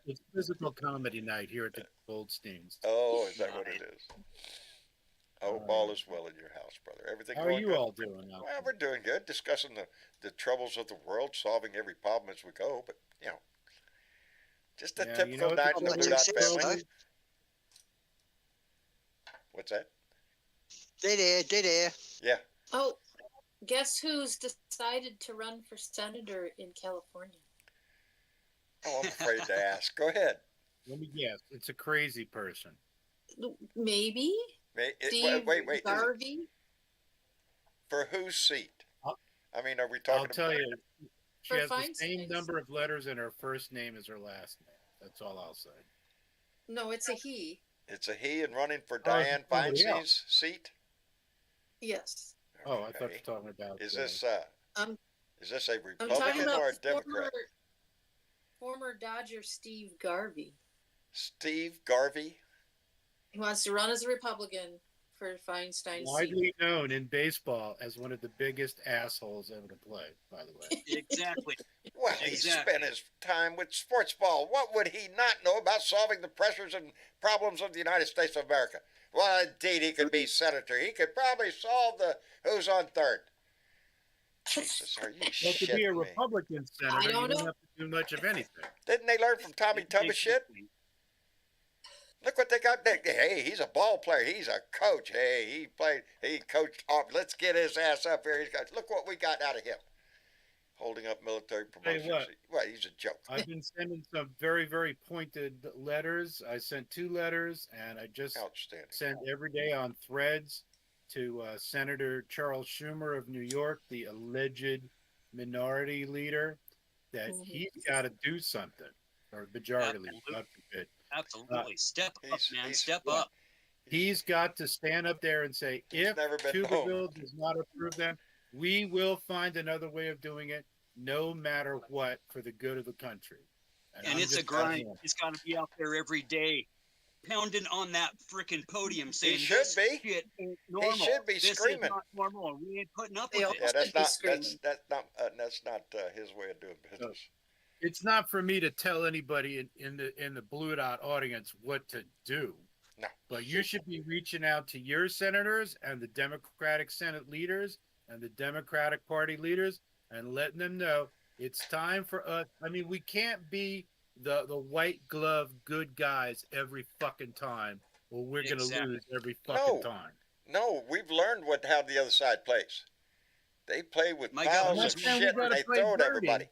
it's physical comedy night here at the Goldsteins. Oh, is that what it is? I hope all is well in your house, brother. Everything. How are you all doing now? Well, we're doing good. Discussing the troubles of the world, solving every problem as we go. But just a typical night in the Blue family. What's that? Dead air. Yeah. Oh, guess who's decided to run for senator in California? Oh, I'm afraid to ask. Go ahead. Let me guess. It's a crazy person. Maybe. Steve wait. Garvey. For whose seat? I mean, are we talking? I'll tell you. She For has the same Feinstein's. number of letters in her first name as her last name. That's all I'll say. No, it's a he. It's a he and running for Oh, it's Dianne somebody else. Feinstein's seat. Yes. Oh, I thought you Okay. were talking about. Is I'm this a I'm talking Republican about or a Democrat? former Dodger Steve Garvey. Steve Garvey. He wants to run as a Republican for Feinstein's seat. Widely known in baseball as one of the biggest assholes ever to play, by the way. Exactly. Well, he Exactly. spent his time with sports ball. What would he not know about solving the pressures and problems of the United States of America? Well, indeed, he could be senator. He could probably solve the who's on third. Jesus, are you Well, to be a shitting me? Republican senator, I don't you don't know. have to do much of anything. Didn't they learn from Tommy Thomas shit? Look what they got there. Hey, he's a ball player. He's a coach. Hey, he coached off. Let's get his ass up here. Look what we got out of him. Holding up military promotions. what. Well, he's a joke. I've been sending some very, very pointed letters. I sent 2 letters, and I just Outstanding. sent every day on Threads to Senator Charles Schumer of New York, the alleged minority leader, that he's got to do something, or majority leader, God forbid. Absolutely. Step up, man. he's- Step up. He's got to stand up there and say, if never been Tuber home. Bill does not approve them, we will find another way of doing it, no matter what, for the good of the country. And I'm it's a just grind. telling He's got to be out there every day, pounding on that freaking podium, saying, should "This be. shit ain't normal. should be this screaming. is not normal, and we ain't putting up They with all- it." Yeah, that's Should be not screaming. that's not his way of doing business. It's not for me to tell anybody in the Blue Dot audience what to do. No. But you should be reaching out to your senators and the Democratic Senate leaders and the Democratic Party leaders and letting them know it's time for us. I mean, we can't be the white glove good guys every fucking time, or we're going to Exactly. lose every fucking No. time. No, we've learned how the other side plays. They play with My fouls God, of I'm not saying shit we and gotta they play throw at dirty. everybody.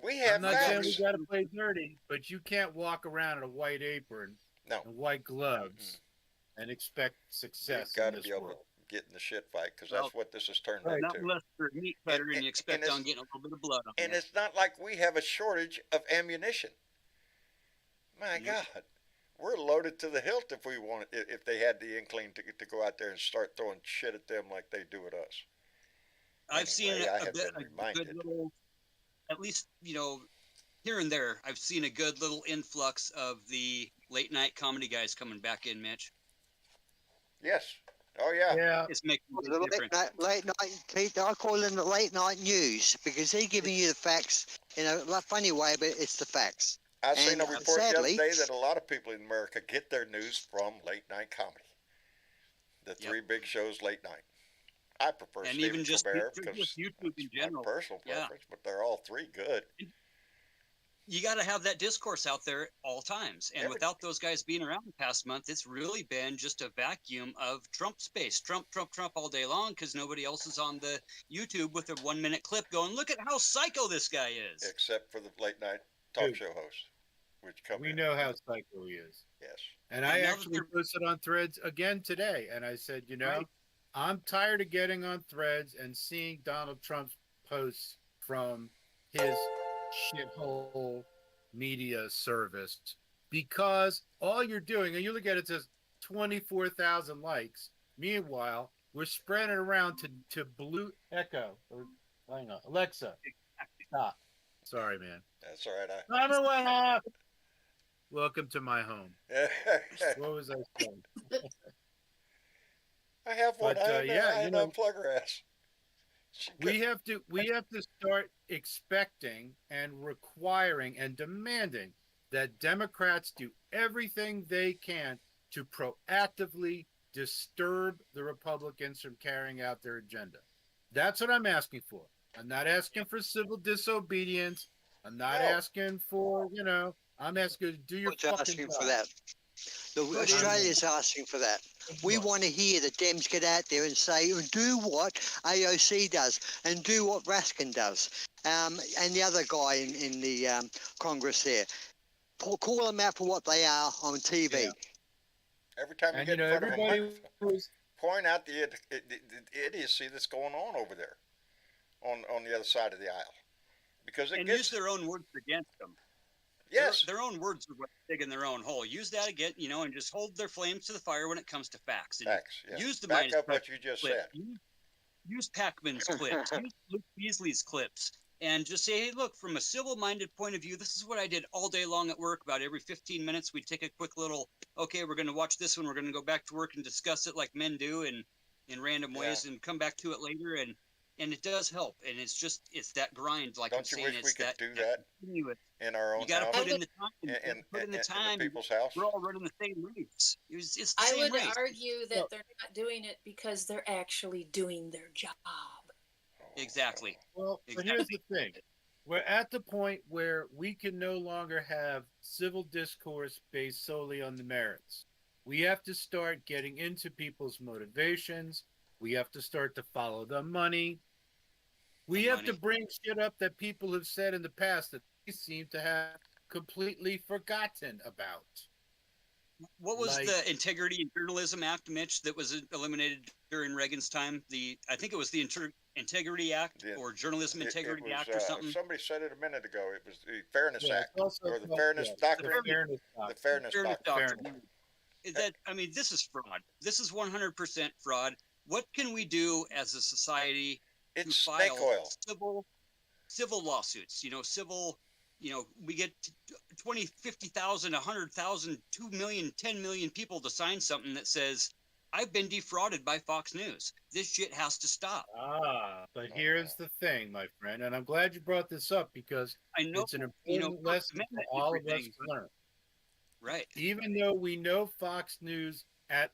We I'm have not saying we facts. got to play dirty, but you can't walk around in a white apron No. and white gloves and expect success You've got in to this be able world. to get in the shit fight because Well, that's what this has turned Not into. unless you're a meat cutter and, And- you expect and it's- on getting a little bit of blood on And you. it's not like we have a shortage of ammunition. My Nope. God, we're loaded to the hilt if we want. If they had the inkling to go out there and start throwing shit at them like they do at us. I've seen Anyway, I a have bit, been a reminded. good little, at least, here and there, I've seen a good little influx of the late night comedy guys coming back in, Mitch. Yes. Oh yeah. Yeah, It's making a The big difference. late night, Pete, I call them the late night news because they're giving you the facts in a funny way, but it's the facts. I seen And, a report the other sadly- day that a lot of people in America get their news from late night comedy. The 3 big shows late night. I prefer And Stephen even just Colbert just because YouTube in it's general. my personal Yeah. preference, but they're all 3 good. You got to have that discourse out there at all times. And Every- without those guys being around the past month, it's really been just a vacuum of Trump space. Trump all day long because nobody else is on the YouTube with a 1-minute clip going, look at how psycho this guy is. Except for the late night talk Dude. show hosts, which come we in. know how psycho he is. Yes. And And I now that actually they're- posted on Threads again today, and I said, Right. I'm tired of getting on Threads and seeing Donald Trump's posts from his shithole media service because all you're doing, and you look at it, it says 24,000 likes. Meanwhile, we're spreading it around to Blue Echo. Or, hang on, Alexa, stop. Sorry, man. That's all right. Timer went off. Welcome to my home. I What was I saying? have one. But, I yeah, you know- unplug her ass. She We have to start expecting and requiring and demanding that Democrats do everything they can to proactively disturb the Republicans from carrying out their agenda. That's what I'm asking for. I'm not asking for civil disobedience. I'm not No. asking for, I'm asking you to do your What's fucking asking job. for that? Australia's asking for that. We want to hear the Dems get out there and say, and do what AOC does, and do what Raskin does, and the other guy in the Congress there. Call them out for what they are on TV. Yeah. Every time you And, get in front of a everybody microphone, was point out the idiocy that's going on over there on the other side of the aisle. because it and gets use their own words against them. yes. Their own words are what dig in their own hole. Use that again, and just hold their flames to the fire when it comes to facts. And Facts. Yeah. use the Back Midas up Touch what you just clip. said. Use Pac-Man's clips. Use Luke Beasley's clips. And just say, hey, look, from a civil-minded point of view, this is what I did all day long at work. About every 15 minutes, we'd take a quick little, okay, we're going to watch this one. We're going to go back to work and discuss it like men do in random ways and come back to it later. And it does help. And it's that grind, like Don't I'm you saying. wish It's we could that do that continuous. in our own You got house? to put in the time. in the time. the people's house? We're all running the same race. It's the I same would race. argue that Well- they're not doing it because they're actually doing their job. Exactly. Well, but here's the thing. We're at the point where we can no longer have civil discourse based solely on the merits. We have to start getting into people's motivations. We have to start to follow the money. We have to bring shit up that people have said in the past that they seem to have completely forgotten about. What was Like- the Integrity and Journalism Act, Mitch, that was eliminated during Reagan's time? I think it was the Integrity Act or Journalism Integrity it was, Act or something. Somebody said it a minute ago. It was the Fairness Yeah, Act it's also or the called- Fairness yeah, Doctrine. the Fairness The Doctrine. Fairness Fairness Doctrine. Doctrine. This is fraud. This is 100% fraud. What can we do as a society It's to snake file oil. civil lawsuits? We get 20, 50,000, 100,000, 2 million, 10 million people to sign something that says, I've been defrauded by Fox News. This shit has to stop. But here's the thing, my friend, and I'm glad you brought this up because I know, it's an important lesson for Amendment all of us everything, to learn. Right. Even though we know Fox News at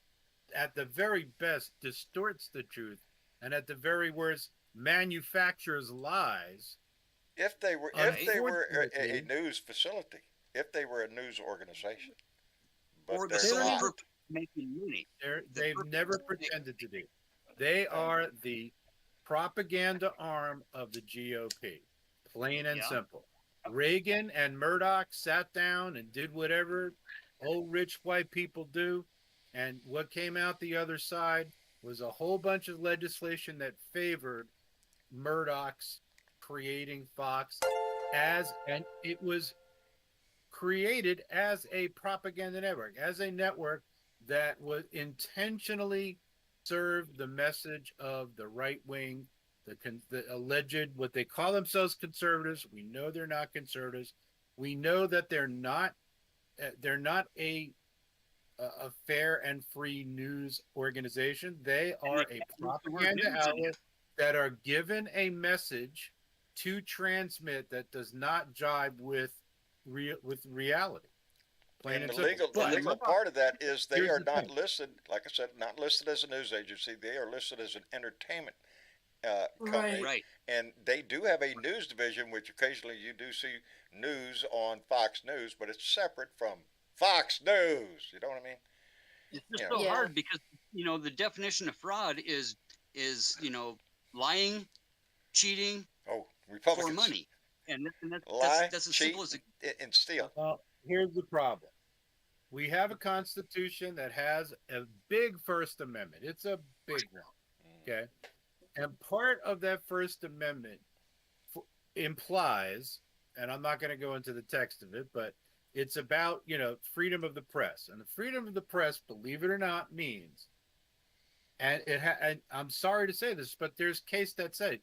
the very best distorts the truth, and at the very worst manufactures lies. If they were a news facility, if they were a news organization, but or the they're sole not. purpose of making money. They've never pretended to be. They are the propaganda arm of the GOP, plain and simple. Reagan and Murdoch sat down and did whatever old rich white people do, and what came out the other side was a whole bunch of legislation that favored Murdoch's creating Fox and it was created as a propaganda network, as a network that was intentionally served the message of the right wing, the alleged, what they call themselves conservatives. We know they're not conservatives. We know that they're not a fair and free news organization. They are a propaganda outlet that are given a message to transmit that does not jibe with reality. And the legal part of that is they are not listed, like I said, not listed as a news agency. They are listed as an entertainment company. Right. And they do have a news division, which occasionally you do see news on Fox News, but it's separate from Fox News. You know what I mean? It's just so hard because, the definition of fraud is lying, cheating Republicans. for money. And Lie, that's as cheat, simple as it. and steal. Well, here's the problem. We have a constitution that has a big First Amendment. It's a big one. Okay. And part of that First Amendment implies, and I'm not going to go into the text of it, but it's about, freedom of the press. And the freedom of the press, believe it or not, means, and I'm sorry to say this, but there's case that say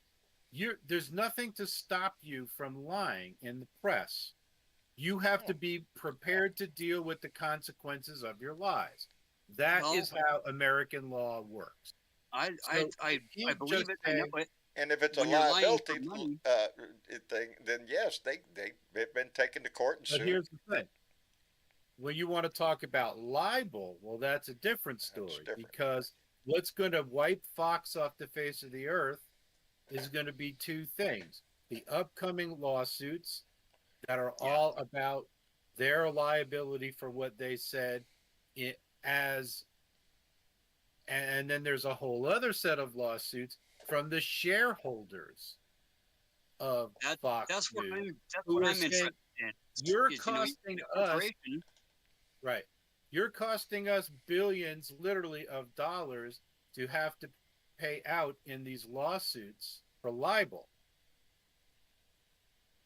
there's nothing to stop you from lying in the press. You have to be prepared to deal with the consequences of your lies. That is how American law works. I believe it. I know it. And if it's a liability thing, then yes, they've been taken to court and sued. But here's the thing. When you want to talk about libel, well, that's a different story. Because what's going to wipe Fox off the face of the earth is going to be two things. The upcoming lawsuits that are all about their liability for what they said and then there's a whole other set of lawsuits from the shareholders of Fox That's what News. I'm interested in. You're costing us, right? You're costing us billions, literally, of dollars to have to pay out in these lawsuits for libel.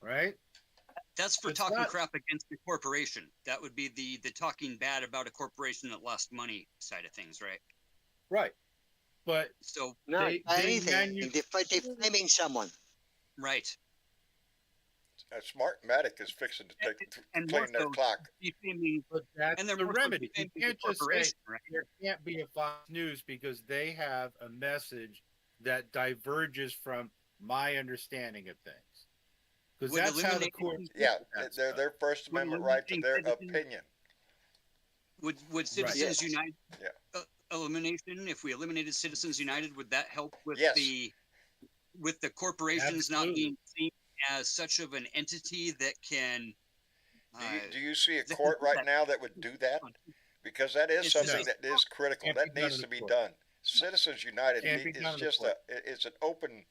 right? That's for It's talking not crap against the corporation. That would be the talking bad about a corporation that lost money side of things, right? right, but So, No, they anything. They're defaming someone. right. Smartmatic is fixing to And more clean their so, clock. defaming, but that's and they're the more so remedy. You defaming the can't just say corporation, right? there can't be a Fox News because they have a message that diverges from my understanding of things. Because Would that's how the eliminating- court. Yeah, that they're stuff. their First Would Amendment right to eliminating their citizens- opinion. Would Citizens Yes. United Yeah. Elimination? If we eliminated Citizens United, would that help with Yes. the corporations not Absolutely. being seen as such of an entity that can? Do you see a that- court right now that would do that? Because that is It's something just- that is critical. Can't be That done needs in to the be court. done. Citizens United Can't be done is in the just court. it's an open,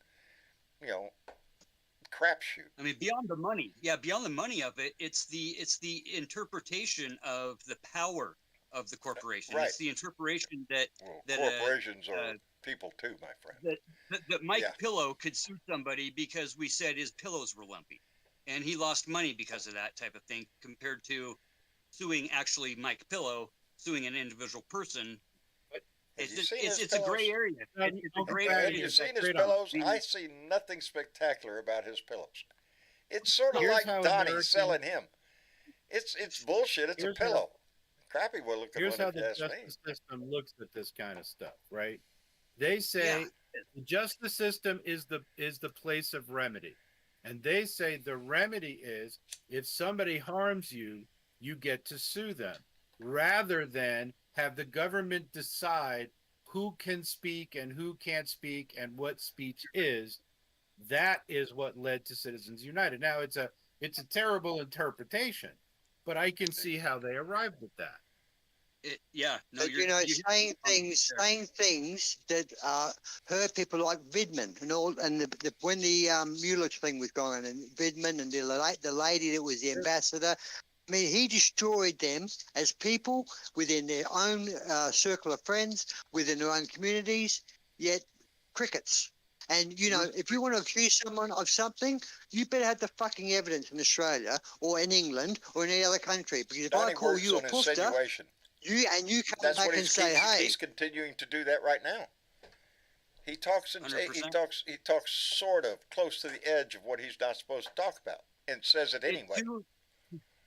crapshoot. I mean, beyond the money, beyond the money of it, it's the interpretation of the power of the corporation. Right. It's the interpretation that Well, that, corporations are people too, my friend. that Mike Yeah. Pillow could sue somebody because we said his pillows were lumpy, and he lost money because of that type of thing, compared to suing actually Mike Pillow, suing an individual person. Have you It's seen his a gray pillows? area. It's a gray Have area. you seen his Straight on. pillows? I see nothing spectacular about his pillows. It's sort of Here's like how Donnie Americans- selling him. It's bullshit. It's a Here's how- pillow. Crappy looking Here's one, how if you the ask me. justice system looks at this kind of stuff, right? They say Yeah. the justice system is the place of remedy. And they say the remedy is if somebody harms you, you get to sue them, rather than have the government decide who can speak and who can't speak and what speech is. That is what led to Citizens United. Now it's a terrible interpretation, but I can see how they arrived at that. But, saying things that hurt people like Vidman and all, and when the Mueller thing was going on, and Vidman and the lady that was the ambassador, I mean, he destroyed them as people within their own circle of friends, within their own communities, yet crickets. And, if you want to accuse someone of something, you better have the fucking evidence in Australia or in England or in any other country. Because if Donnie I call works you a on puster, insinuation. you come That's back what and say, hey. he's continuing to do that right now. He talks he 100%. talks sort of close to the edge of what he's not supposed to talk about, and says it anyway.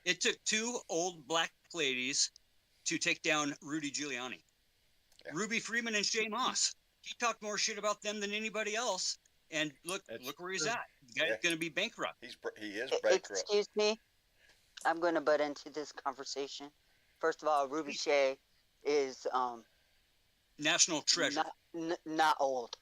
It took two old black ladies to take down Rudy Giuliani. Yeah. Ruby Freeman and Shay Moss. He talked more shit about them than anybody else. And look where he's at. The guy's going to be bankrupt. He is bankrupt. Excuse me. I'm going to butt into this conversation. First of all, Ruby Shea is National treasure. not old.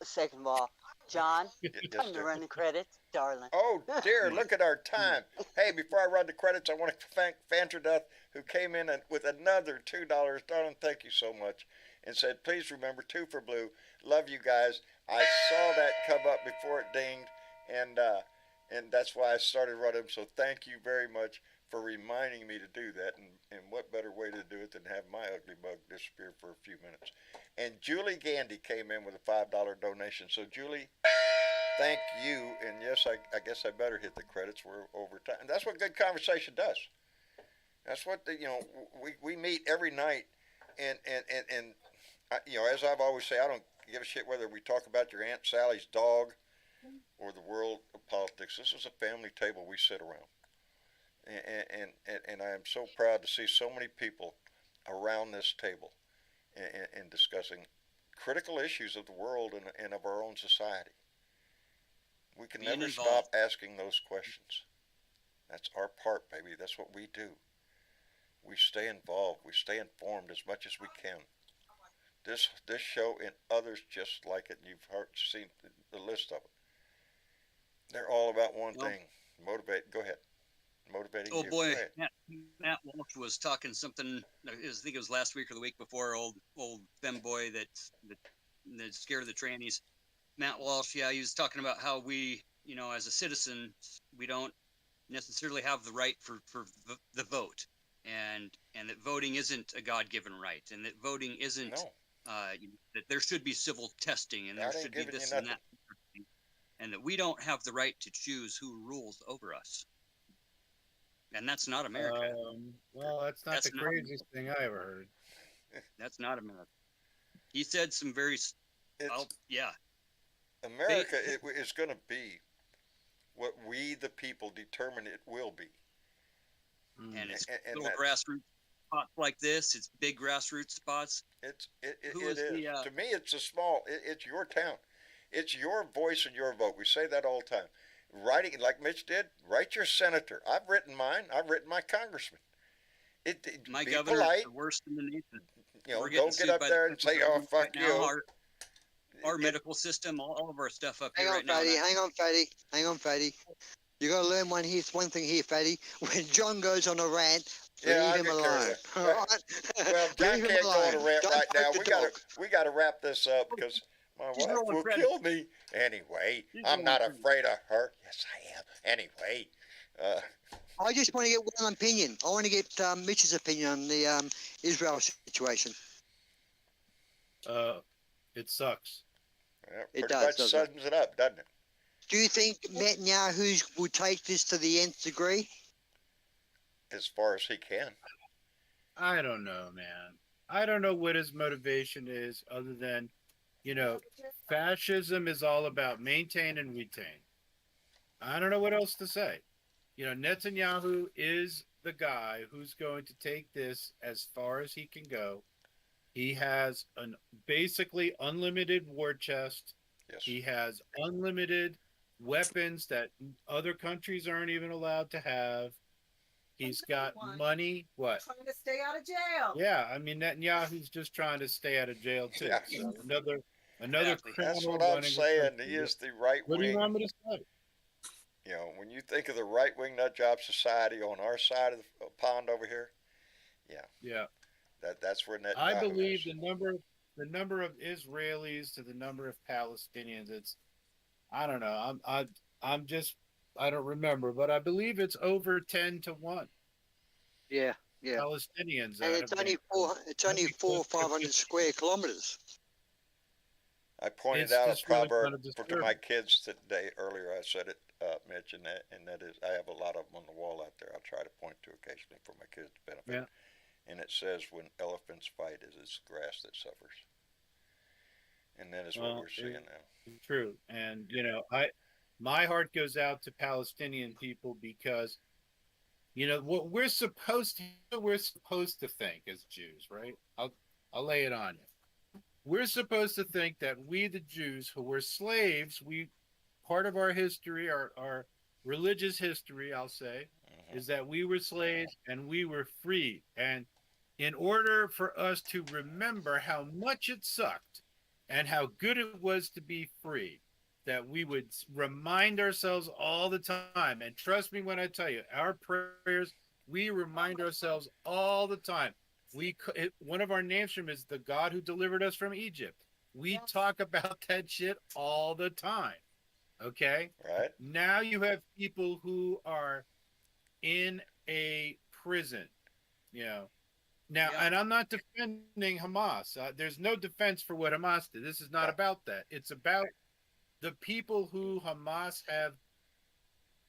Second of all, John, time to run the credits, darling. Oh dear, look at our time. Hey, before I run the credits, I want to thank Fantraduth, who came in with another $2. Darling, thank you so much. And said, please remember 2 for Blue. Love you guys. I saw that come up before it dinged, and that's why I started running. So thank you very much for reminding me to do that. And what better way to do it than have my ugly bug disappear for a few minutes. And Julie Gandy came in with a $5 donation. So Julie, thank you. And yes, I guess I better hit the credits. We're over time. And that's what good conversation does. That's what we meet every night, and as I've always say, I don't give a shit whether we talk about your Aunt Sally's dog or the world of politics. This is a family table we sit around, and I am so proud to see so many people around this table and discussing critical issues of the world and of our own society. We can never stop asking those questions. That's our part, baby. That's what we do. We stay involved. We stay informed as much as we can. This show and others just like it, you've seen the list of them. They're all about one thing: motivate. Go ahead, motivating. Oh you. boy, Matt Walsh was talking something. I think it was last week or the week before. Old femboy that scared the trannies. Matt Walsh, he was talking about how we, as a citizen, we don't necessarily have the right for the vote, and that voting isn't a God-given right, and that voting isn't. No. That there should be civil testing, and there should be this and that. and that we don't have the right to choose who rules over us. And that's not America. Well, that's not the craziest thing I ever heard. That's not America. He said some very, yeah. America is going to be what we, the people, determine it will be. And it's little grassroots spots like this. It's big grassroots spots. It is. To me, it's a small. It's your town. It's your voice and your vote. We say that all the time. Writing, like Mitch did, write your senator. I've written mine. I've written my congressman. My be governor polite. is the worst in the nation. You know, don't get up there and say, "Oh, fuck you." Our medical system, all of our stuff up here right now. Hang on, Fatty. You got to learn one thing here, Fatty. When John goes on a rant, leave him alone. Well, John can't go on a rant right now. We got to wrap this up because my wife will kill me. Anyway, I'm not afraid of her. Yes, I am. Anyway. I just want to get one opinion. I want to get Mitch's opinion on the Israel situation. It sucks. Yeah, pretty much sums it up, doesn't it? Do you think Netanyahu would take this to the nth degree? As far as he can. I don't know, man. I don't know what his motivation is other than, fascism is all about maintain and retain. I don't know what else to say. Netanyahu is the guy who's going to take this as far as he can go. He has an basically unlimited war chest. Yes. He has unlimited weapons that other countries aren't even allowed to have. He's got money. What? Trying to stay out of jail. Yeah, I mean Netanyahu's just trying to stay out of jail too. Yeah. So another criminal. That's what I'm saying. He is the right wing. What do you want me to say? When you think of the right wing nut job society on our side of the pond over here, yeah, that's where Netanyahu I believe is. the number of Israelis to the number of Palestinians. I don't know. I don't remember, but I believe it's over 10-1. Yeah. Palestinians. And it's only 400 or 500 square kilometers. I pointed out a proverb to my kids today earlier. I said it, Mitch, and that is, I have a lot of them on the wall out there. I try to point to occasionally for my kids' benefit. Yeah. And it says, when elephants fight, it is grass that suffers. And that is what we're seeing now. True. And, my heart goes out to Palestinian people because, what we're supposed to think as Jews, right? I'll lay it on you. We're supposed to think that we, the Jews who were slaves, part of our history, our religious history, I'll say, is that we were slaves and we were free. And in order for us to remember how much it sucked and how good it was to be free, that we would remind ourselves all the time. And trust me when I tell you, our prayers, we remind ourselves all the time. One of our names from is the God who delivered us from Egypt. We talk about that shit all the time. Okay? Right. Now you have people who are in a prison, Now, and I'm not defending Hamas. There's no defense for what Hamas did. This is not about that. It's about the people who Hamas have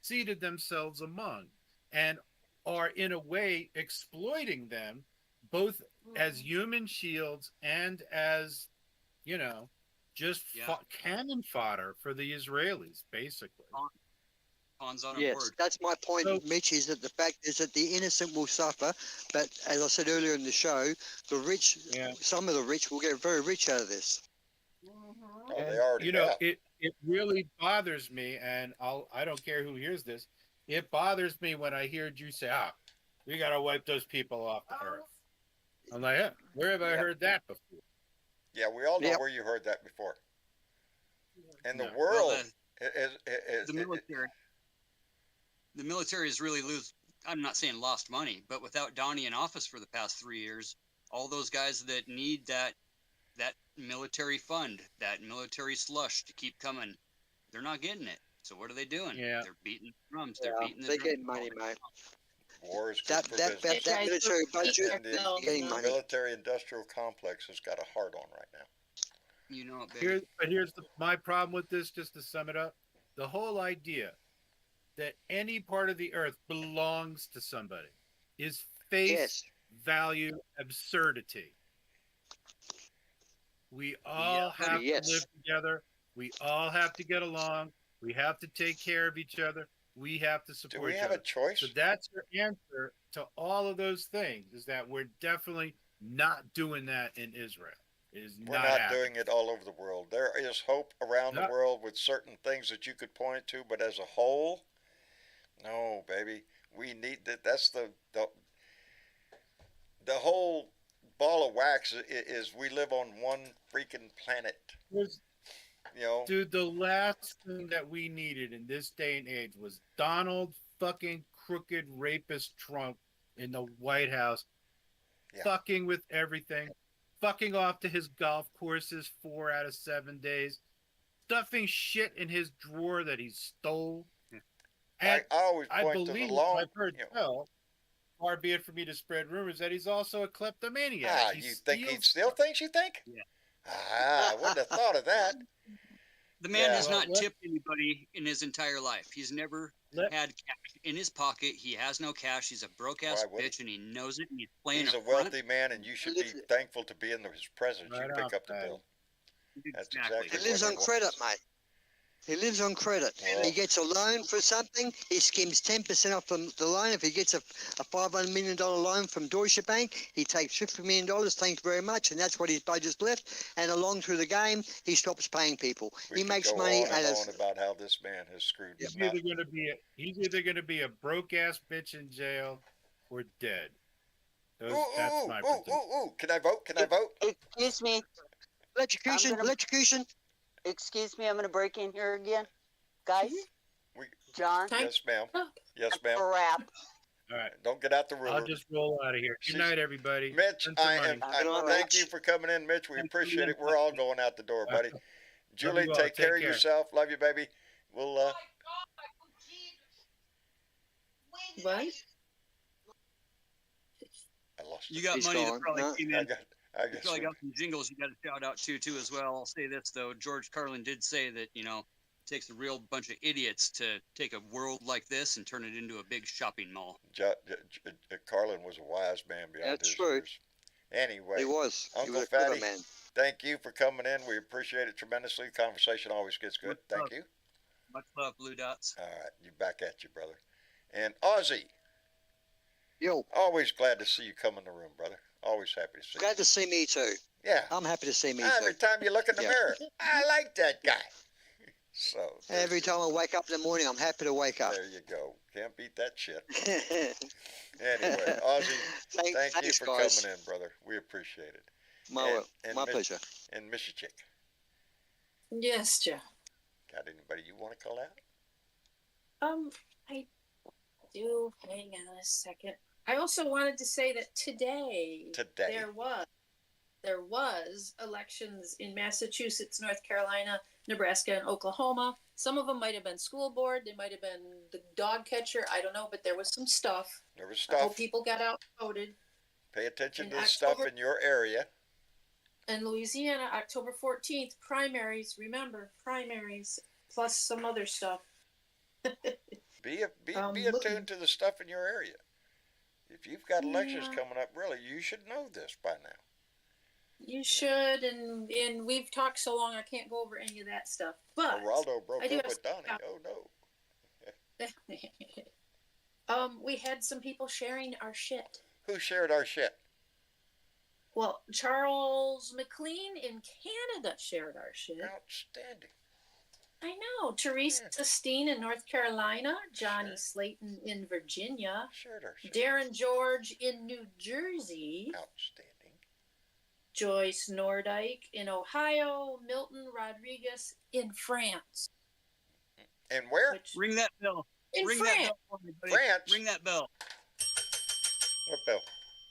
seated themselves among and are in a way exploiting them both as human shields and as, cannon fodder for the Israelis, basically. Yes, that's my point, Mitch, is that the fact is that the innocent will suffer. But as I said earlier in the show, the rich, some of the rich will get very rich out of this. Oh, they already have. It really bothers me, and I don't care who hears this. It bothers me when I hear you say, we got to wipe those people off the earth. I'm like, where have I heard that before? Yeah, we all know where you heard that before. And the world the military. The military has really I'm not saying lost money, but without Donnie in office for the past 3 years, all those guys that need that military fund, that military slush to keep coming, they're not getting it. So what are they doing? Yeah. They're beating the drums. They're getting money, mate. War is that military budget, getting money. The military-industrial complex has got a hard on right now. You know it, baby. Here's my problem with this, just to sum it up. the whole idea that any part of the earth belongs to somebody is face Yes. value absurdity. We all Yeah, have buddy. to live Yes. together. We all have to get along. We have to take care of each other. We have to Do support we each have other. a choice? So that's your answer to all of those things, is that we're definitely not doing that in Israel. It is We're not not happening. doing it all over the world. There is hope around the No. world with certain things that you could point to, but as a whole, no, baby. We need that. That's the whole ball of wax is we live on one freaking planet. There's- You know, Dude, the last thing that we needed in this day and age was Donald fucking crooked rapist Trump in the White House, Yeah. fucking with everything, fucking off to his golf courses 4 out of 7 days, stuffing shit in his drawer that he stole. And I always I point to the believe, long. I've heard You know, tell, far be it for me to spread rumors, that he's also a kleptomaniac. He you think he'd steals steal stuff. things? You think? Yeah. I wouldn't have thought of that. The man Yeah. has Well, not let- tipped anybody in his entire life. He's never Let- had cash in his pocket. He has no cash. He's a broke ass Why would he? bitch, and he knows it. And he's playing He's a front. wealthy man, and you should be thankful to be in his presence. Right You pick on, up the Patty. bill. That's Exactly. exactly He lives what on he credit, wants. mate. He lives on credit. Well- He gets a loan for something. He skims 10% off the loan. If he gets a $500 million loan from Deutsche Bank, he takes $50 million. Thanks very much. And that's what his budget's left. And along through the game, he stops paying people. We He could makes go money on out and of. on about how this man has screwed He's his mouth. either going to be a broke ass bitch in jail or dead. Ooh, That's ooh, my ooh, prediction. ooh, ooh. Can I vote? Can I vote? Excuse me. Electrocution, I'm gonna- electrocution. Excuse me. I'm going to break in here again. Guys, We- John, Time Yes, ma'am. up. Yes, ma'am. a wrap. All right, Don't get out the I'll ruler. just roll out of here. Good She's- night, everybody. Mitch, Spend some I money. am. Good night, Thank Mitch. you for coming in, Mitch. We Thank you appreciate it. again. We're all going out the door, buddy. Julie, you all. take care Take of care. yourself. Love you, baby. We'll. What? I lost. You it. got He's money that gone. probably No. came I in. got. I You guess. probably we- got some jingles you got to shout out to as well. I'll say this though, George Carlin did say that it takes a real bunch of idiots to take a world like this and turn it into a big shopping mall. Carlin was a wise man beyond That's his true. years. Anyway, He was. He Uncle was a clever Fatty. man. thank you for coming in. We appreciate it tremendously. Conversation always gets good. Much Thank love. you. Much love, Blue Dots. All right, you back at you, brother. And Ozzy, Yo, always glad to see you come in the room, brother. Always happy to see glad you. to see me too. Yeah. I'm happy to see me Every too. time you look in the Yeah. mirror, I like that guy. So Every time I wake up in the morning, I'm happy to wake up. there you go. Can't beat that shit. Anyway, Ozzy, thank you thanks, for guys. coming in, brother. We appreciate it. My, and my Miss- pleasure. And Missy Chick, Yes, Joe. got anybody you want to call out? I do. Hang on a second. I also wanted to say that today there was elections in Massachusetts, North Carolina, Nebraska, and Oklahoma. Some of them might have been school board. They might have been the dog catcher. I don't know, but there was some stuff. There was I hope stuff. people got out and voted. Pay attention in to the stuff October- in your area. In Louisiana, October 14th, primaries. Remember, primaries plus some other stuff. Be Look- attuned to the stuff in your area. If you've got elections Yeah. coming up, really, you should know this by now. You should, and we've talked so long I can't go over any of that stuff. But Geraldo broke I do up have with Donnie. some- Oh no. we had some people sharing our shit. Who shared our shit? Well, Charles McLean in Canada shared our shit. Outstanding. I know. Teresa Steen in North Carolina, Johnny Sure. Slayton in Virginia, Shared our shit. Darren George in New Jersey, Outstanding. Joyce Nordyke in Ohio, Milton Rodriguez in France. And where? Which, Ring that bell. in Ring France. that bell for me, buddy. France? Ring that bell. What bell?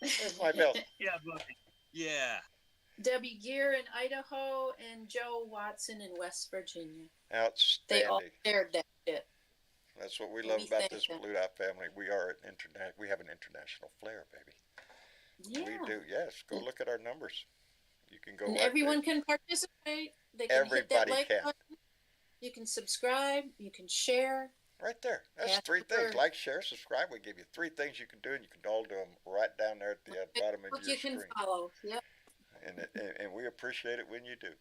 Where's my bell? Yeah, buddy. Yeah. Debbie Gear in Idaho and Joe Watson in West Virginia. They Outstanding. all shared that shit. That's what we Let love me about thank this them. Blue Dot family. We are we have an international flair, baby. Yeah. We do. Yes. Go look at our numbers. You can go. And right everyone there. can participate. They can hit that Everybody like can. button. You can subscribe. You can share. Right there. That's Yeah, 3 things. sure. Like, share, subscribe. We give you 3 things you can do, and you can all do them right down there at the bottom of your You can screen. follow. Yep. And we appreciate it when you do.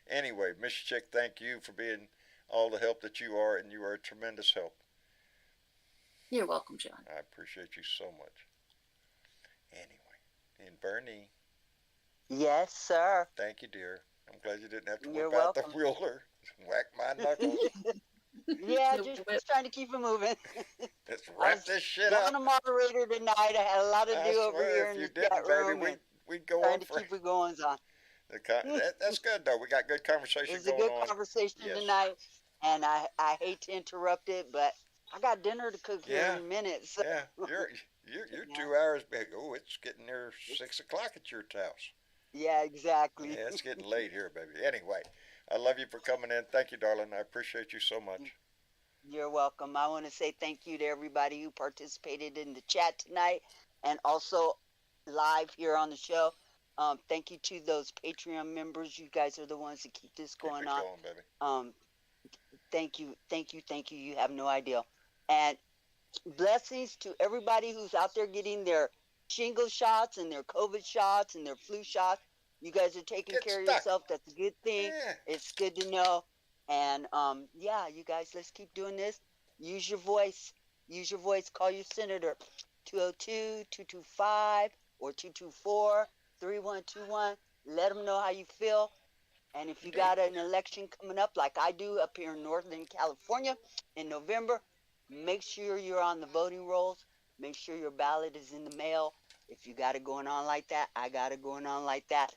Anyway, Miss Chick, thank you for being all the help that you are, and you are a tremendous help. You're welcome, John. I appreciate you so much. Anyway, and Bernie. Yes, sir. Thank you, dear. I'm glad you didn't have to You're whip out the welcome. ruler and whack my knuckles. Yeah, just trying to keep it moving. Let's wrap this shit up. I'm a moderator tonight. I had a lot to I do over swear, here if in you the chat didn't, baby, room. we'd go Trying on to for. keep it going on. That's good, though. We got good conversation It was a going good on. conversation Yes. tonight, and I hate to interrupt it, but I got dinner to cook here Yeah. in a minute. So. Yeah, you're Yeah. 2 hours back. Oh, it's getting near 6 o'clock at your house. Yeah, exactly. Yeah, it's getting late here, baby. Anyway, I love you for coming in. Thank you, darling. I appreciate you so much. You're welcome. I want to say thank you to everybody who participated in the chat tonight and also live here on the show. Thank you to those Patreon members. You guys are the ones that keep this going on. Keep it going, baby. Thank you, thank you, thank you. You have no idea. And blessings to everybody who's out there getting their shingle shots and their COVID shots and their flu shots. You guys are taking Get care stuck. of yourself. That's a good thing. Yeah. It's good to know. And yeah, you guys, let's keep doing this. Use your voice. Use your voice. Call your senator. 202-225 or 224-3121. Let them know how you feel. And if you got an election coming up like I do up here in Northern California in November, make sure you're on the voting rolls. Make sure your ballot is in the mail. If you got it going on like that, I got it going on like that.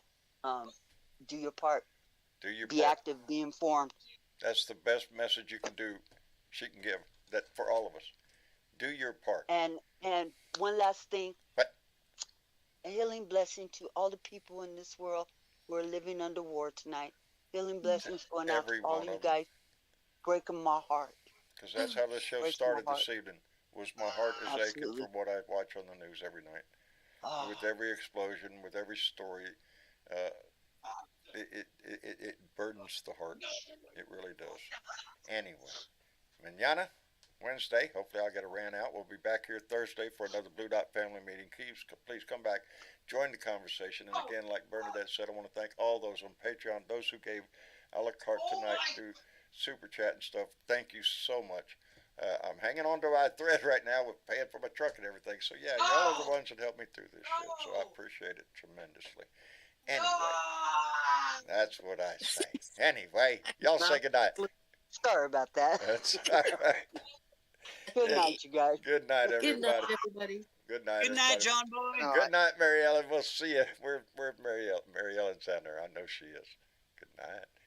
Do your part. Do your Be part. active. Be informed. That's the best message you can do. She can give that for all of us. Do your part. And one last thing. What? A healing blessing to all the people in this world who are living under war tonight. Healing blessings going out to all of you guys. Breaking my heart. Because that's how this show Breaks started my heart. this evening. Was my heart is aching Absolutely. from what I watch on the news every night. Oh, With every explosion, with every story, it burdens the heart. It really does. Anyway, mañana, Wednesday, hopefully I'll get a rant out. We'll be back here Thursday for another Blue Dot family meeting. Please come back, join the conversation. And again, like Bernadette said, I want to thank all those on Patreon, those who gave a la carte tonight through Super Chat and stuff. Thank you so much. I'm hanging on to my thread right now with paying for my truck and everything. So yeah, y'all are the ones that helped me through this shit. So I appreciate it tremendously. Anyway, that's what I say. Anyway, y'all say goodnight. sorry about that. That's all right. Good night, you guys. Good night, Good everybody. night, everybody. Good night. Good night, everybody. John Boy. Good night, Mary Ellen. We'll see you. We're Mary Ellen. Mary Ellen's down there. I know she is. Good night.